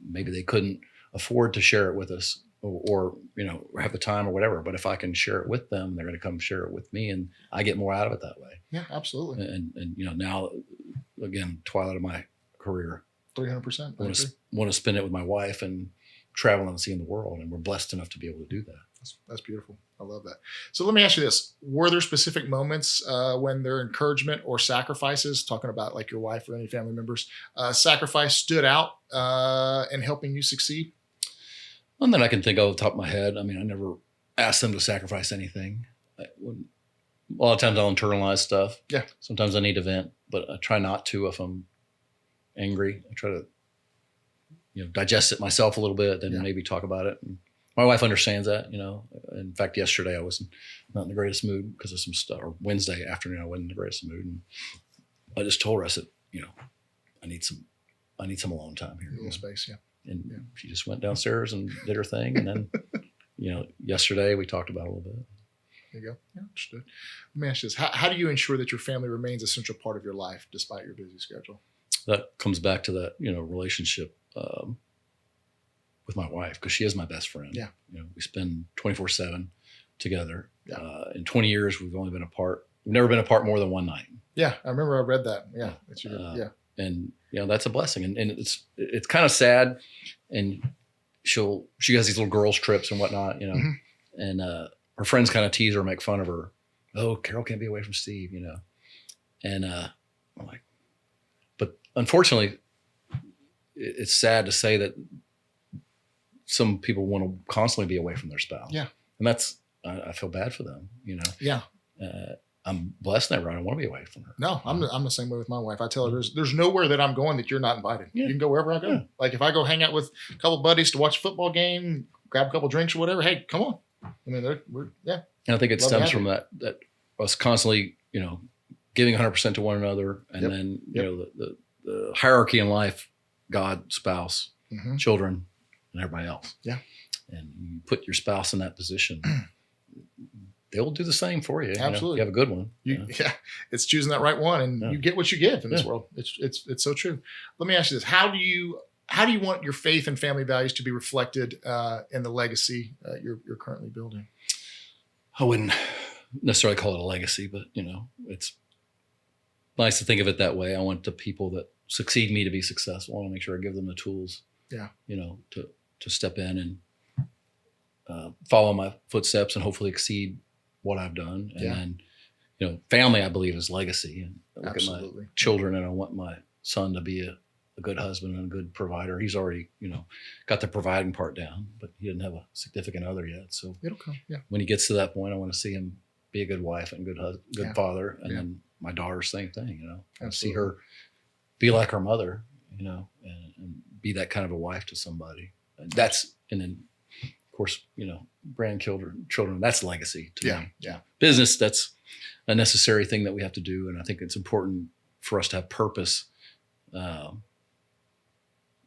maybe they couldn't afford to share it with us or have the time or whatever. But if I can share it with them, they're going to come share it with me, and I get more out of it that way. Yeah, absolutely. And now again, twilight of my career. 300%. I want to spend it with my wife and traveling and seeing the world. And we're blessed enough to be able to do that. That's beautiful. I love that. So let me ask you this. Were there specific moments when their encouragement or sacrifices, talking about like your wife or any family members, sacrifice stood out in helping you succeed? One that I can think of off the top of my head. I mean, I never asked them to sacrifice anything. A lot of times I'll internalize stuff. Yeah. Sometimes I need to vent, but I try not to if I'm angry. I try to, digest it myself a little bit, then maybe talk about it. And my wife understands that, In fact, yesterday I was not in the greatest mood because of some stuff, or Wednesday afternoon I wasn't in the greatest mood. And I just told her, I said, I need some alone time here. A little space, yeah. And she just went downstairs and did her thing. And then, yesterday we talked about it a little bit. There you go. Yeah, understood. Let me ask you this. How do you ensure that your family remains a central part of your life despite your busy schedule? That comes back to that, relationship with my wife, because she is my best friend. Yeah. We spend 24/7 together. Yeah. In 20 years, we've only been apart. We've never been apart more than one night. Yeah. I remember I read that. Yeah. And that's a blessing. And it's kind of sad. And she has these little girls trips and whatnot, Mm-hmm. and her friends kind of tease her, make fun of her. Oh, Carol can't be away from Steve, and I'm like, but unfortunately it's sad to say that some people want to constantly be away from their spouse. Yeah. And I feel bad for them, Yeah. I'm blessed never. I don't want to be away from her. No, I'm the same way with my wife. I tell her there's nowhere that I'm going that you're not invited. Yeah. You can go wherever I go. Yeah. Like if I go hang out with a couple buddies to watch a football game, grab a couple drinks or whatever, hey, come on. I mean, And I think it stems from that us constantly, giving 100% to one another. And then, the hierarchy in life, God, spouse, children, and everybody else. Yeah. And you put your spouse in that position. They'll do the same for you. Absolutely. You have a good one. Yeah. It's choosing that right one, and you get what you give in this world. It's so true. Let me ask you this. How do you want your faith and family values to be reflected in the legacy you're currently building? I wouldn't necessarily call it a legacy, but it's nice to think of it that way. I want the people that succeed me to be successful. I want to make sure I give them the tools, to step in and follow my footsteps and hopefully exceed what I've done. And then, family, I believe, is legacy. And I look at my children, and I want my son to be a good husband and a good provider. He's already, got the providing part down, but he didn't have a significant other yet. So it'll come. Yeah. When he gets to that point, I want to see him be a good wife and good father. And then my daughter, same thing, I see her be like her mother, and be that kind of a wife to somebody. And then of course, children, that's legacy to me. Yeah. Business, that's a necessary thing that we have to do. And I think it's important for us to have purpose,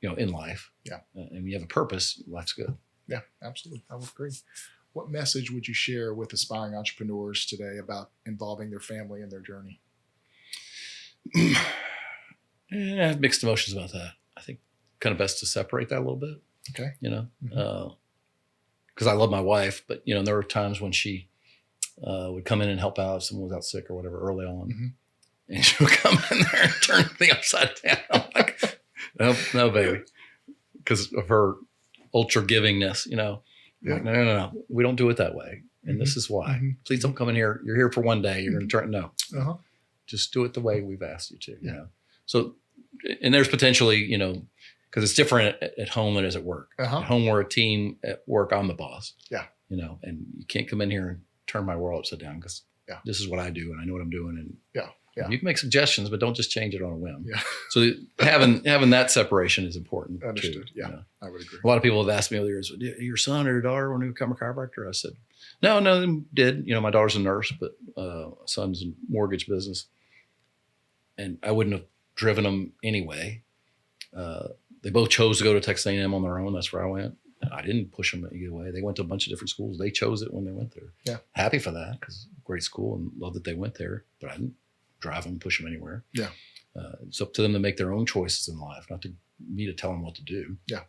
in life. Yeah. And when you have a purpose, life's good. Yeah, absolutely. I would agree. What message would you share with aspiring entrepreneurs today about involving their family in their journey? I have mixed emotions about that. I think kind of best to separate that a little bit. Okay. Because I love my wife, but there were times when she would come in and help out if someone was out sick or whatever early on, and she would come in there and turn things upside down. I'm like, no, baby, because of her ultra givingness. Like, no, we don't do it that way, and this is why. Please don't come in here. You're here for one day. You're going to turn just do it the way we've asked you to. So, and there's potentially because it's different at home than it is at work. At home, we're a team. At work, I'm the boss. Yeah. And you can't come in here and turn my world upside down because this is what I do and I know what I'm doing. And you can make suggestions, but don't just change it on a whim. Yeah. So having that separation is important. Understood. Too, yeah. I would agree. A lot of people have asked me over the years, your son or your daughter want to become a chiropractor? I said, no, they did. My daughter's a nurse, but son's in mortgage business. And I wouldn't have driven them anyway. They both chose to go to Texas A&M on their own. That's where I went. I didn't push them either way. They went to a bunch of different schools. They chose it when they went there. Yeah. Happy for that because great school and love that they went there. But I didn't drive them, push them anywhere. Yeah. It's up to them to make their own choices in life, not to me to tell them what to do. Yeah.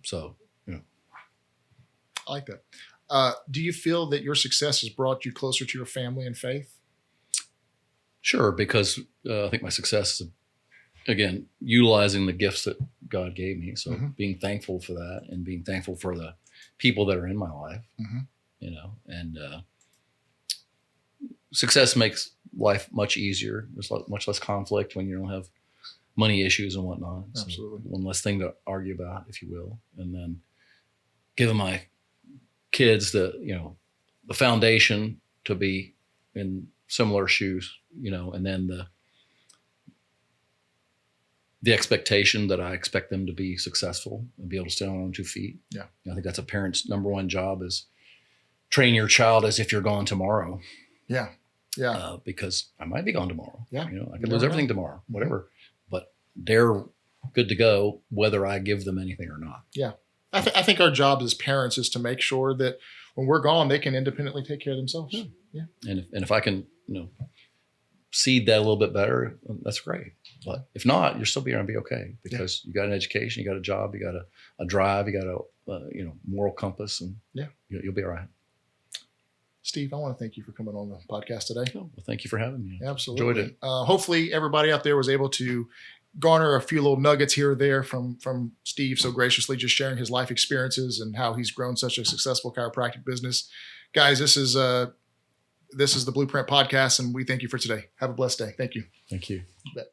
So, I like that. Do you feel that your success has brought you closer to your family and faith? Sure, because I think my success is, again, utilizing the gifts that God gave me. So being thankful for that and being thankful for the people that are in my life, and success makes life much easier. There's much less conflict when you don't have money issues and whatnot. Absolutely. So one less thing to argue about, if you will. And then giving my kids the foundation to be in similar shoes, and then the expectation that I expect them to be successful and be able to stand on their own 2 feet. Yeah. I think that's a parent's number one job, is train your child as if you're gone tomorrow. Yeah. Yeah. Because I might be gone tomorrow. Yeah. I could lose everything tomorrow, whatever. But they're good to go whether I give them anything or not. Yeah. I think our job as parents is to make sure that when we're gone, they can independently take care of themselves. Yeah. And if I can, seed that a little bit better, that's great. But if not, you're still going to be okay, because you got an education, you got a job, you got a drive, you got a moral compass, and you'll be all right. Steve, I want to thank you for coming on the podcast today. Well, thank you for having me. Absolutely. Enjoyed it. Hopefully everybody out there was able to garner a few little nuggets here or there from Steve so graciously just sharing his life experiences and how he's grown such a successful chiropractic business. Guys, this is the Blueprint Podcast, and we thank you for today. Have a blessed day. Thank you. Thank you. You bet.